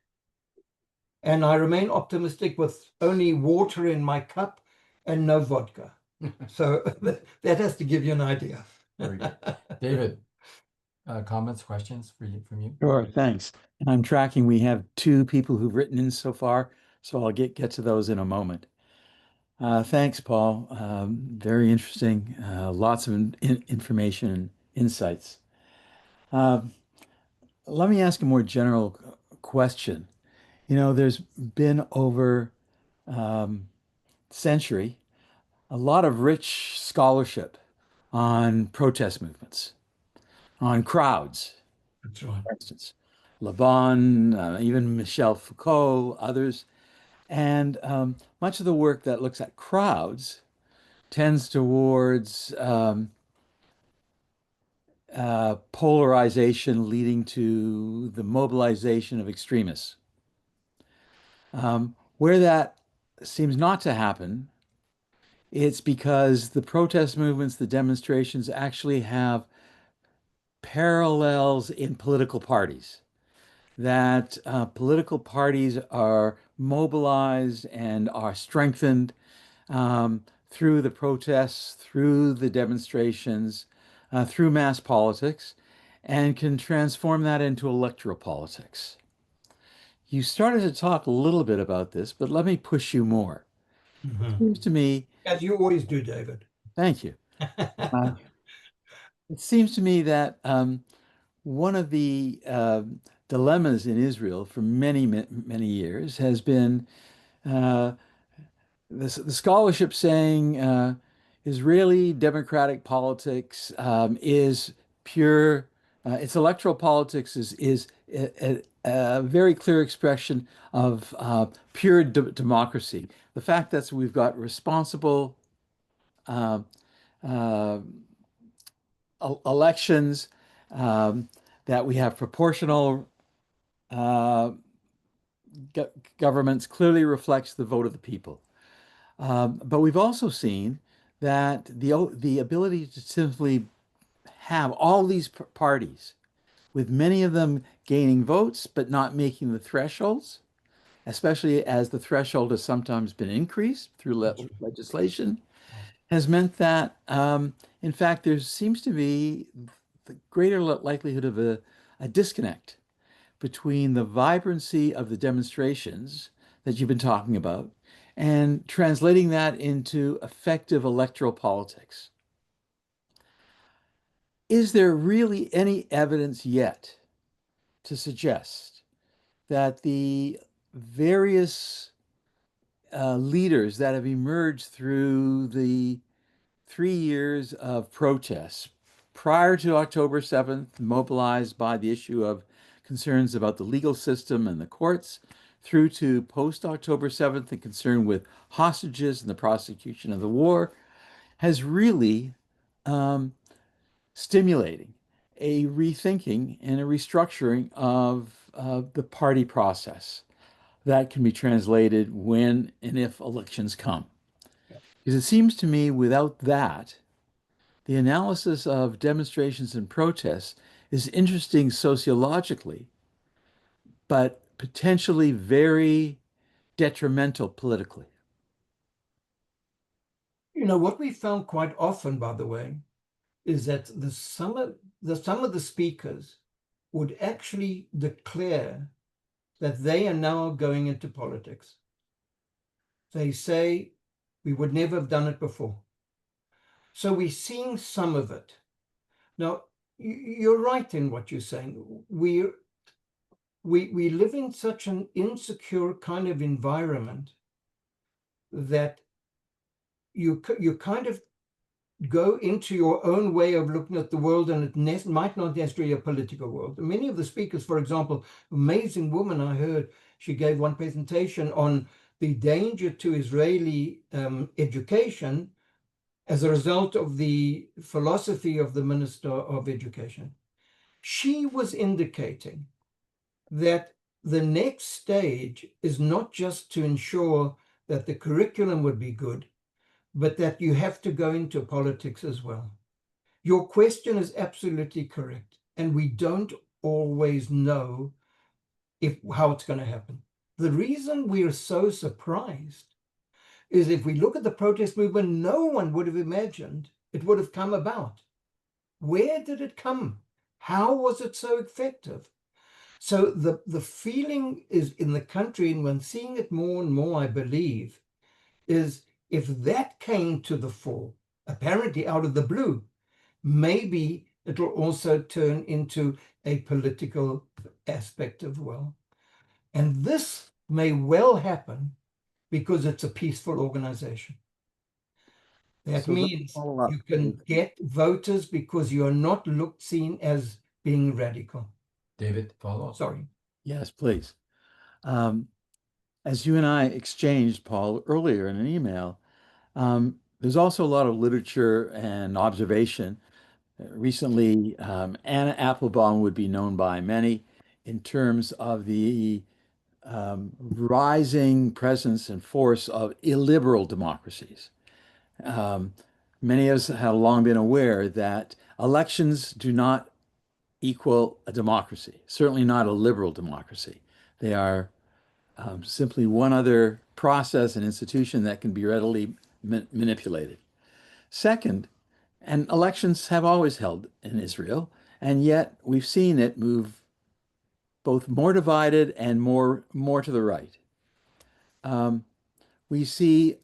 And I remain optimistic with only water in my cup and no vodka. So that has to give you an idea. Very good. David, comments, questions from you? Sure, thanks. And I'm tracking, we have 2 people who've written in so far, so I'll get to those in a moment. Thanks, Paul. Very interesting. Lots of information and insights. Let me ask a more general question. You know, there's been over century a lot of rich scholarship on protest movements, on crowds. That's right. For instance, Laban, even Michel Foucault, others. And much of the work that looks at crowds tends towards polarization leading to the mobilization of extremists. Where that seems not to happen, it's because the protest movements, the demonstrations actually have parallels in political parties, that political parties are mobilized and are strengthened through the protests, through the demonstrations, through mass politics, and can transform that into electoral politics. You started to talk a little bit about this, but let me push you more. It seems to me, As you always do, David. thank you. It seems to me that one of the dilemmas in Israel for many, many years has been the scholarship saying Israeli democratic politics is pure, its electoral politics is a very clear expression of pure democracy. The fact that we've got responsible uh, uh, elections, that we have proportional governments clearly reflects the vote of the people. But we've also seen that the ability to simply have all these parties, with many of them gaining votes but not making the thresholds, especially as the threshold has sometimes been increased through legislation, has meant that, in fact, there seems to be the greater likelihood of a disconnect between the vibrancy of the demonstrations that you've been talking about and translating that into effective electoral politics. Is there really any evidence yet to suggest that the various leaders that have emerged through the 3 years of protests prior to October 7th, mobilized by the issue of concerns about the legal system and the courts, through to post-October 7th and concern with hostages and the prosecution of the war, has really stimulating a rethinking and a restructuring of the party process that can be translated when and if elections come. Because it seems to me without that, the analysis of demonstrations and protests is interesting sociologically, but potentially very detrimental politically. You know, what we found quite often, by the way, is that some of the speakers would actually declare that they are now going into politics. They say, we would never have done it before. So we're seeing some of it. Now, you're right in what you're saying. We live in such an insecure kind of environment that you kind of go into your own way of looking at the world, and it might not necessarily be a political world. Many of the speakers, for example, amazing woman I heard, she gave one presentation on the danger to Israeli education as a result of the philosophy of the Minister of Education. She was indicating that the next stage is not just to ensure that the curriculum would be good, but that you have to go into politics as well. Your question is absolutely correct, and we don't always know how it's going to happen. The reason we are so surprised is if we look at the protest movement, no one would have imagined it would have come about. Where did it come? How was it so effective? So the feeling is in the country, and we're seeing it more and more, I believe, is if that came to the fore, apparently out of the blue, maybe it will also turn into a political aspect as well. And this may well happen because it's a peaceful organization. That means you can get voters because you are not seen as being radical. David, follow up. Sorry. Yes, please. As you and I exchanged, Paul, earlier in an email, there's also a lot of literature and observation. Recently, Anna Applebaum would be known by many in terms of the rising presence and force of illiberal democracies. Many of us have long been aware that elections do not equal a democracy, certainly not a liberal democracy. They are simply one other process and institution that can be readily manipulated. Second, and elections have always held in Israel, and yet we've seen it move both more divided and more to the right. We see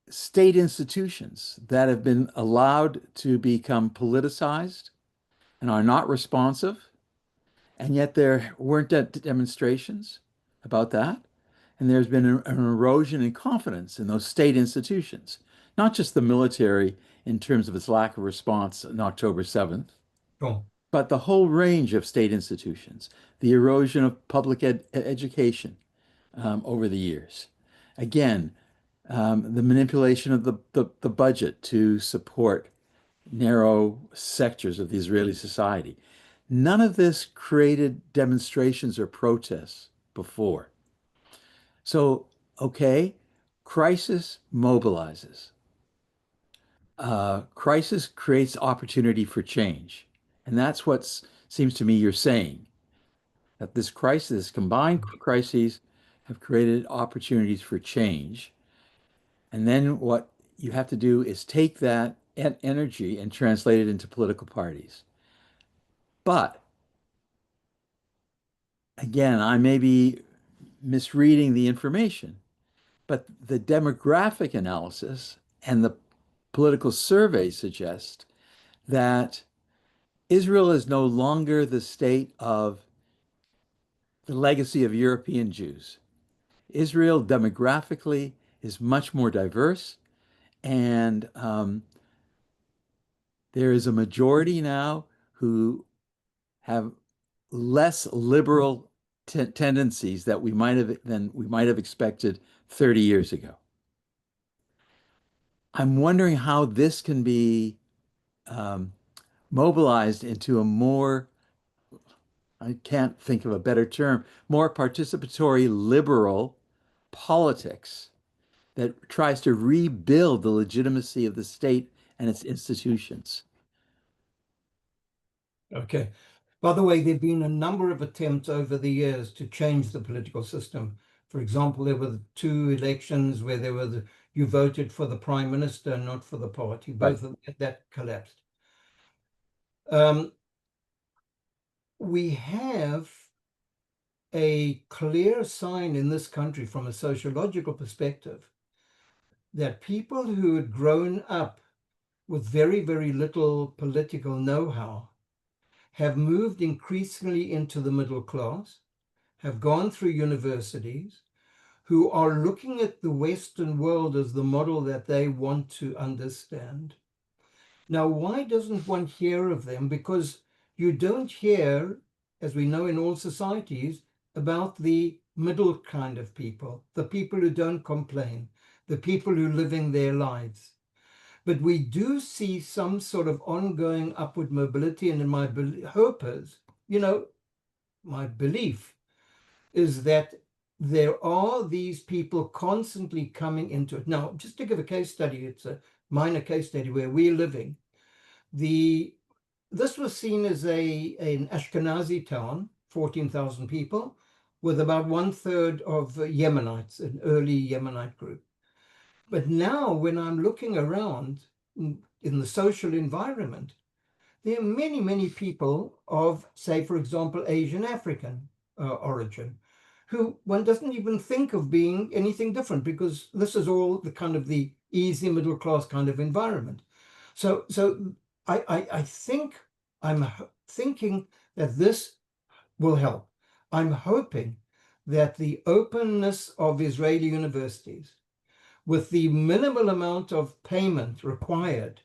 state institutions that have been allowed to become politicized and are not responsive, and yet there weren't demonstrations about that. And there's been an erosion in confidence in those state institutions, not just the military in terms of its lack of response on October 7th, but the whole range of state institutions, the erosion of public education over the years. Again, the manipulation of the budget to support narrow sectors of the Israeli society. None of this created demonstrations or protests before. So, okay, crisis mobilizes. Crisis creates opportunity for change. And that's what seems to me you're saying, that this crisis, combined crises, have created opportunities for change. And then what you have to do is take that energy and translate it into political parties. But again, I may be misreading the information, but the demographic analysis and the political surveys suggest that Israel is no longer the state of the legacy of European Jews. Israel demographically is much more diverse, and there is a majority now who have less liberal tendencies than we might have expected 30 years ago. I'm wondering how this can be mobilized into a more, I can't think of a better term, more participatory liberal politics that tries to rebuild the legitimacy of the state and its institutions. Okay. By the way, there have been a number of attempts over the years to change the political system. For example, there were 2 elections where you voted for the prime minister, not for the party. Both of that collapsed. We have a clear sign in this country from a sociological perspective that people who had grown up with very, very little political know-how have moved increasingly into the middle class, have gone through universities, who are looking at the Western world as the model that they want to understand. Now, why doesn't one hear of them? Because you don't hear, as we know in all societies, about the middle kind of people, the people who don't complain, the people who are living their lives. But we do see some sort of ongoing upward mobility. And in my hope is, my belief is that there are these people constantly coming into it. Now, just to give a case study, it's a minor case study where we're living. This was seen as an Ashkenazi town, 14,000 people, with about 1/3 of Yemenites, an early Yemenite group. But now when I'm looking around in the social environment, there are many, many people of, say, for example, Asian African origin, who one doesn't even think of being anything different, because this is all the kind of the easy middle class kind of environment. So I think I'm thinking that this will help. I'm hoping that the openness of Israeli universities, with the minimal amount of payment required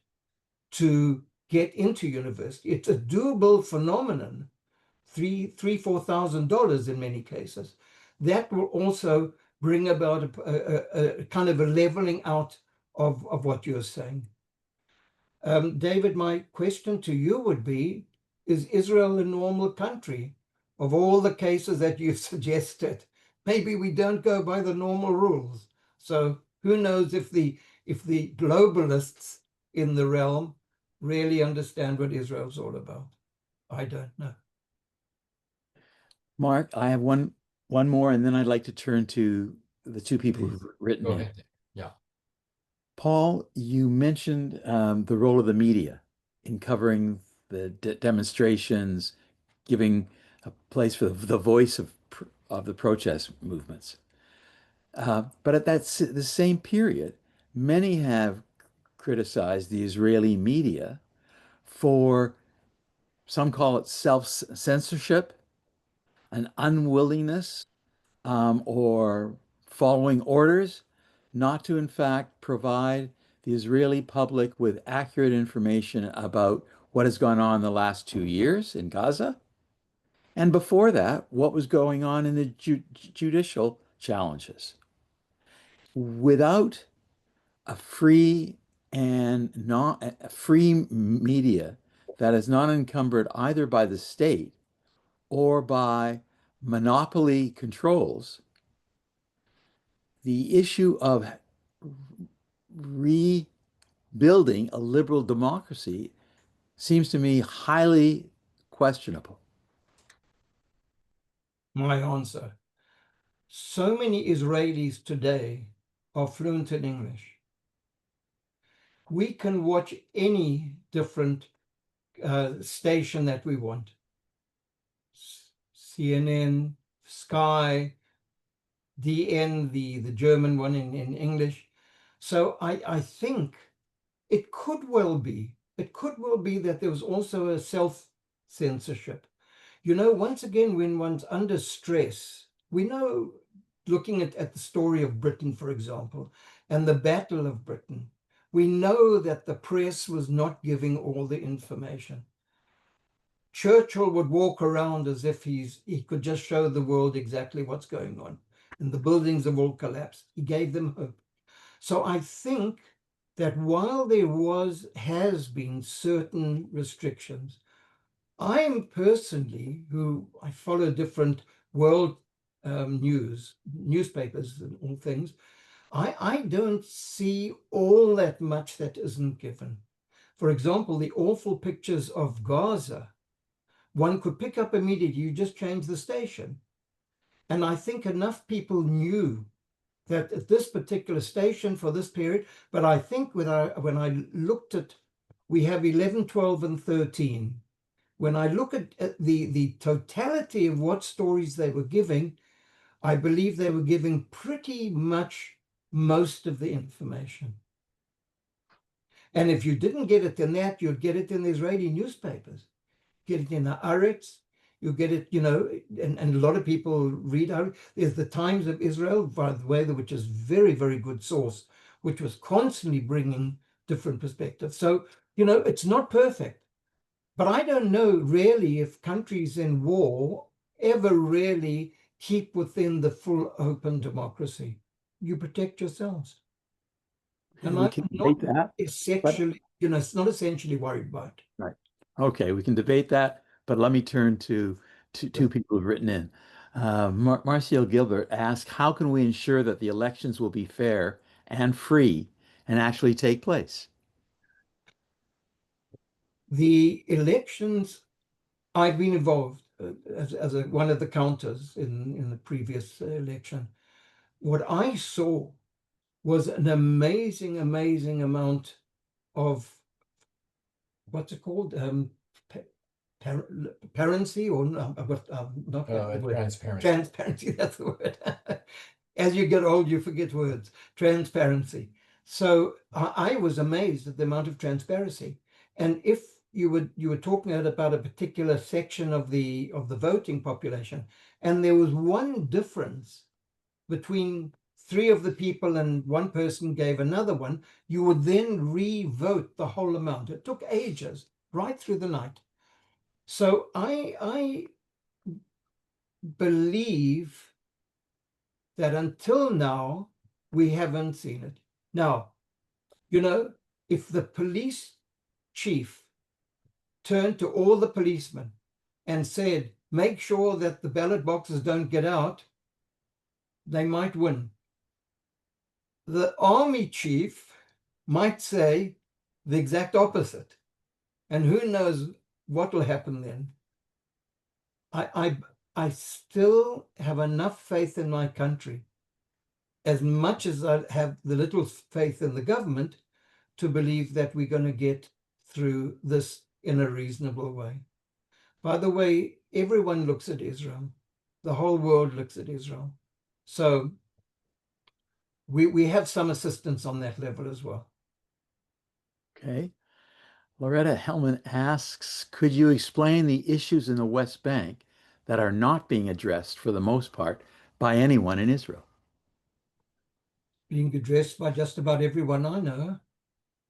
to get into university, it's a doable phenomenon, $4,000 in many cases. That will also bring about a kind of a leveling out of what you're saying. David, my question to you would be, is Israel a normal country? Of all the cases that you've suggested, maybe we don't go by the normal rules. So who knows if the globalists in the realm really understand what Israel's all about? I don't know. Mark, I have one more, and then I'd like to turn to the 2 people who've written Go in. ahead. Yeah. Paul, you mentioned the role of the media in covering the demonstrations, giving a place for the voice of the protest movements. But at the same period, many have criticized the Israeli media for, some call it self-censorship, an unwillingness or following orders not to, in fact, provide the Israeli public with accurate information about what has gone on in the last 2 years in Gaza. And before that, what was going on in the judicial challenges. Without a free media that is not encumbered either by the state or by monopoly controls, the issue of rebuilding a liberal democracy seems to me highly questionable. My answer. So many Israelis today are fluent in English. We can watch any different station that we want. CNN, Sky, DN, the German one in English. So I think it could well be that there was also a self-censorship. You know, once again, when one's under stress, we know, looking at the story of Britain, for example, and the Battle of Britain, we know that the press was not giving all the information. Churchill would walk around as if he could just show the world exactly what's going on, and the buildings have all collapsed. He gave them hope. So I think that while there has been certain restrictions, I'm personally, who I follow different world newspapers and all things, I don't see all that much that isn't given. For example, the awful pictures of Gaza, one could pick up immediately. You just change the station. And I think enough people knew that at this particular station for this period, but I think when I looked at, we have 11, 12, and 13. When I look at the totality of what stories they were giving, I believe they were giving pretty much most of the information. And if you didn't get it in that, you'd get it in the Israeli newspapers, get it in the Haaretz, you get it, you know, and a lot of people read Haaretz. There's the Times of Israel, by the way, which is very, very good source, which was constantly bringing different perspectives. So, you know, it's not perfect. But I don't know really if countries in war ever really keep within the full open democracy. You protect yourselves. And we I'm can not debate that. essentially, you know, it's not essentially worried about. Right. Okay, we can debate that, but let me turn to two people who've written in. Marcial Gilbert asked, how can we ensure that the elections will be fair and free and actually take place? The elections, I've been involved as one of the counters in the previous election. What I saw was an amazing amount of, what's it called? Parency, or not the word. Transparency. Transparency, that's the word. As you get old, you forget words. Transparency. So I was amazed at the amount of transparency. And if you were talking about a particular section of the voting population, and there was one difference between three of the people and one person gave another one, you would then re-vote the whole amount. It took ages, right through the night. So I believe that until now, we haven't seen it. Now, you know, if the police chief turned to all the policemen and said, make sure that the ballot boxes don't get out, they might win. The army chief might say the exact opposite. And who knows what will happen then. I still have enough faith in my country, as much as I have the little faith in the government, to believe that we're going to get through this in a reasonable way. By the way, everyone looks at Israel. The whole world looks at Israel. So we have some assistance on that level as well. Okay. Loretta Hellman asks, could you explain the issues in the West Bank that are not being addressed for the most part by anyone in Israel? Being addressed by just about everyone I know.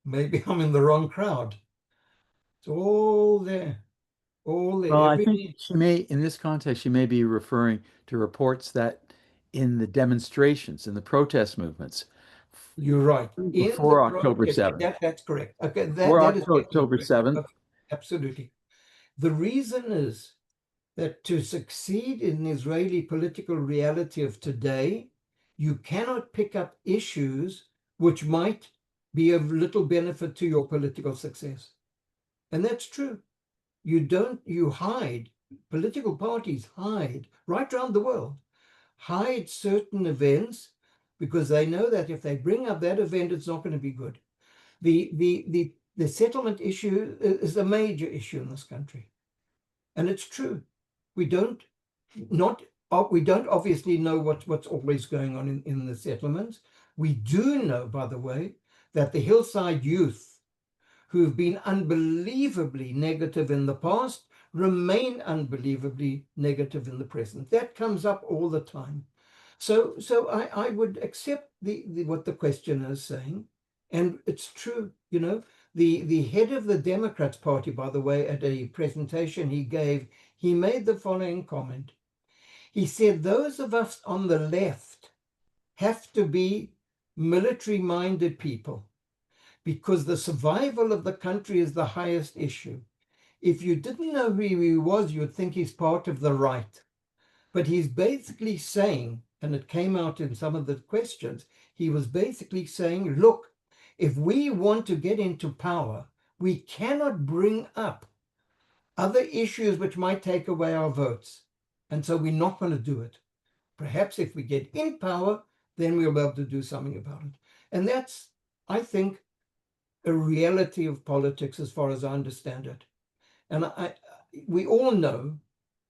Maybe I'm in the wrong crowd. It's all there. All there. Well, I think she may, in this context, she may be referring to reports that in the demonstrations, in the protest movements. You're right. Before October 7th. That's correct. Okay, Before that is October 7th. Okay, absolutely. The reason is that to succeed in the Israeli political reality of today, you cannot pick up issues which might be of little benefit to your political success. And that's true. You hide, political parties hide right around the world, hide certain events because they know that if they bring up that event, it's not going to be good. The settlement issue is a major issue in this country. And it's true. We don't obviously know what's always going on in the settlements. We do know, by the way, that the Hillside youth, who have been unbelievably negative in the past, remain unbelievably negative in the present. That comes up all the time. So I would accept what the questioner is saying, and it's true. You know, the head of the Democrats Party, by the way, at a presentation he gave, he made the following comment. He said, those of us on the left have to be military-minded people because the survival of the country is the highest issue. If you didn't know who he was, you'd think he's part of the right. But he's basically saying, and it came out in some of the questions, he was basically saying, look, if we want to get into power, we cannot bring up other issues which might take away our votes. And so we're not going to do it. Perhaps if we get in power, then we'll be able to do something about it. And that's, I think, a reality of politics as far as I understand it. And we all know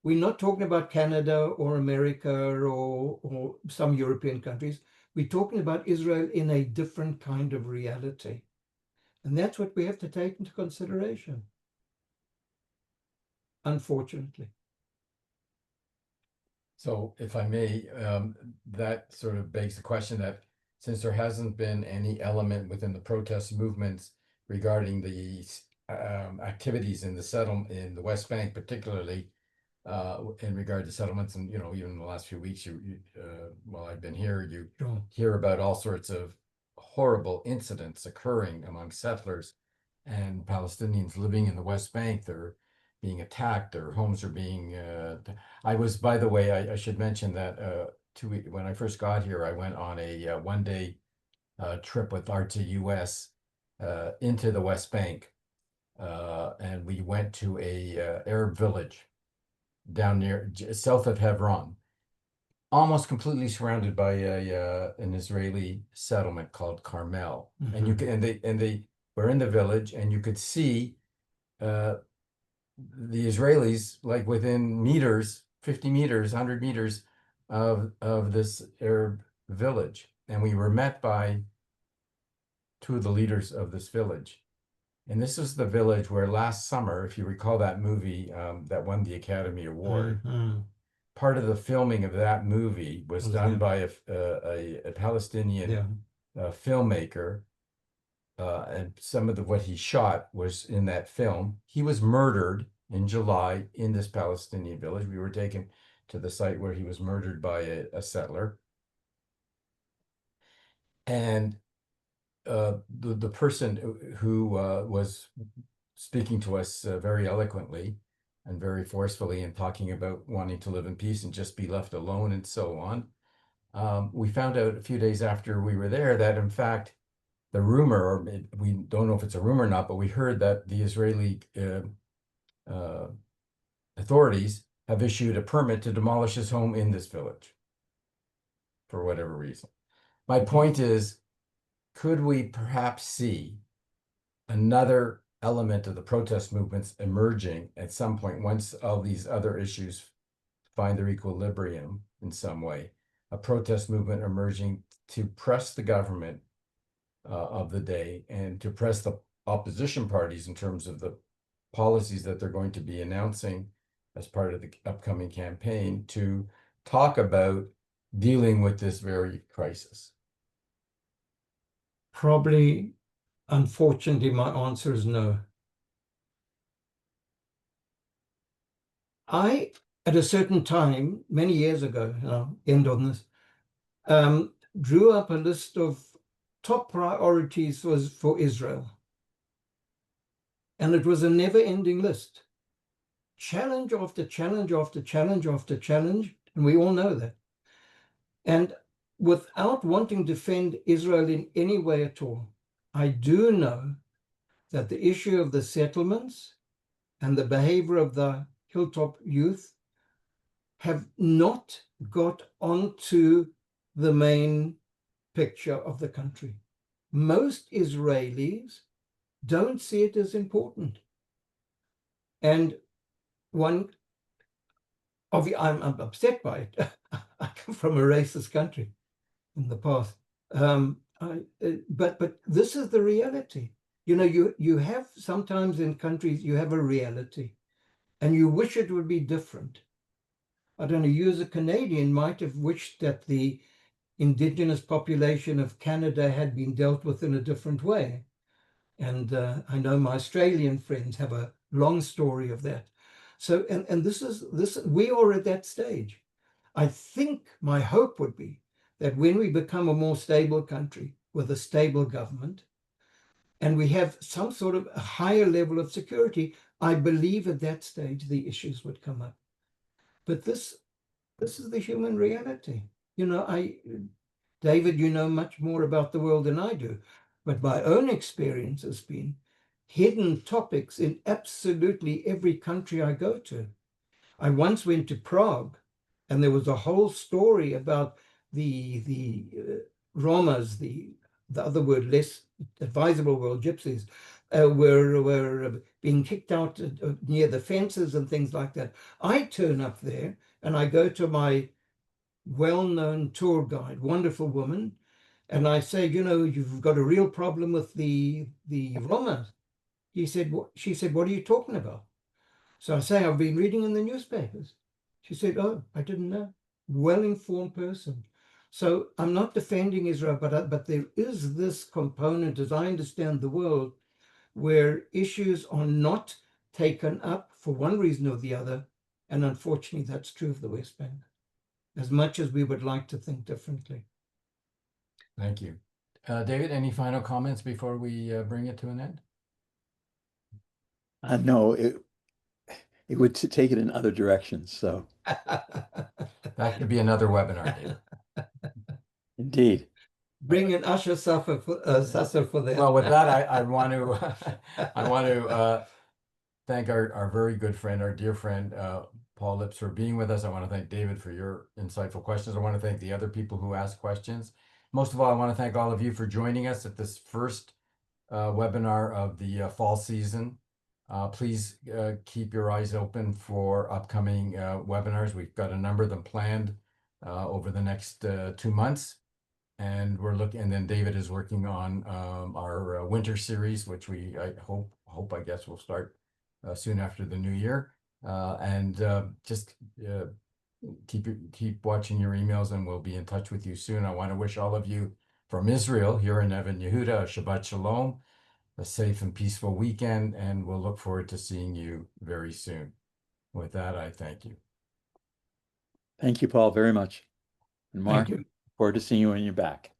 we're not talking about Canada or America or some European countries. We're talking about Israel in a different kind of reality. And that's what we have to take into consideration, unfortunately. So if I may, that sort of begs the question that since there hasn't been any element within the protest movements regarding the activities in the West Bank, particularly in regard to settlements, and even in the last few weeks, while I've been here, you hear about all sorts of horrible incidents occurring among settlers and Palestinians living in the West Bank. They're being attacked, their homes are being. I was, by the way, I should mention that when I first got here, I went on a one-day trip with RTUS into the West Bank, and we went to a Arab village down near south of Hebron, almost completely surrounded by an Israeli settlement called Carmel. Mm-hmm. And you can they were in the village, and you could see the Israelis like within meters, 50 meters, 100 meters of this Arab village. And we were met by two of the leaders of this village. And this was the village where last summer, if you recall that movie that won the Academy Award, part of the filming of that movie was done by a Palestinian filmmaker. And some of what he shot was in that film. He was murdered in July in this Palestinian village. We were taken to the site where he was murdered by a settler. And the person who was speaking to us very eloquently and very forcefully and talking about wanting to live in peace and just be left alone and so on. We found out a few days after we were there that, in fact, the rumor, or we don't know if it's a rumor or not, but we heard that the Israeli authorities have issued a permit to demolish his home in this village for whatever reason. My point is, could we perhaps see another element of the protest movements emerging at some point once all these other issues find their equilibrium in some way, a protest movement emerging to press the government of the day and to press the opposition parties in terms of the policies that they're going to be announcing as part of the upcoming campaign to talk about dealing with this very crisis? Probably, unfortunately, my answer is no. I, at a certain time, many years ago, I'll end on this, drew up a list of top priorities for Israel. And it was a never-ending list. challenge after challenge after challenge after challenge, and we all know that. And without wanting to defend Israel in any way at all, I do know that the issue of the settlements and the behavior of the Hilltop youth have not got onto the main picture of the country. Most Israelis don't see it as important. And I'm upset by it. I come from a racist country in the past. But this is the reality. You know, you have sometimes in countries, you have a reality and you wish it would be different. I don't know, you as a Canadian might have wished that the indigenous population of Canada had been dealt with in a different way. And I know my Australian friends have a long story of that. So, and we are at that stage. I think my hope would be that when we become a more stable country with a stable government, and we have some sort of a higher level of security, I believe at that stage the issues would come up. But this is the human reality. You know, David, you know much more about the world than I do, but my own experience has been hidden topics in absolutely every country I go to. I once went to Prague, and there was a whole story about the Romas, the other word, less advisable word, gypsies, were being kicked out near the fences and things like that. I turn up there and I go to my well-known tour guide, wonderful woman, and I say, you know, you've got a real problem with the Roma. She said, what are you talking about? So I say, I've been reading in the newspapers. She said, oh, I didn't know. Well-informed person. So I'm not defending Israel, but there is this component, as I understand the world, where issues are not taken up for one reason or the other. And unfortunately, that's true of the West Bank, as much as we would like to think differently. Thank you. David, any final comments before we bring it to an end? No, it would take it in other directions. So That could be another webinar, David. indeed. Bring in Usher Sasser for that. Well, with that, I want to thank our very good friend, our dear friend, Paul Lips, for being with us. I want to thank David for your insightful questions. I want to thank the other people who asked questions. Most of all, I want to thank all of you for joining us at this first webinar of the fall season. Please keep your eyes open for upcoming webinars. We've got a number of them planned over the next 2 months. And and then David is working on our winter series, which I hope, I guess, will start soon after the new year. Just keep watching your emails, and we'll be in touch with you soon. I want to wish all of you from Israel here in Even Yehuda, Shabbat Shalom, a safe and peaceful weekend, and we'll look forward to seeing you very soon. With that, I thank you. Thank you, Paul, very much. And Mark, Thank you. forward to seeing you when you're back.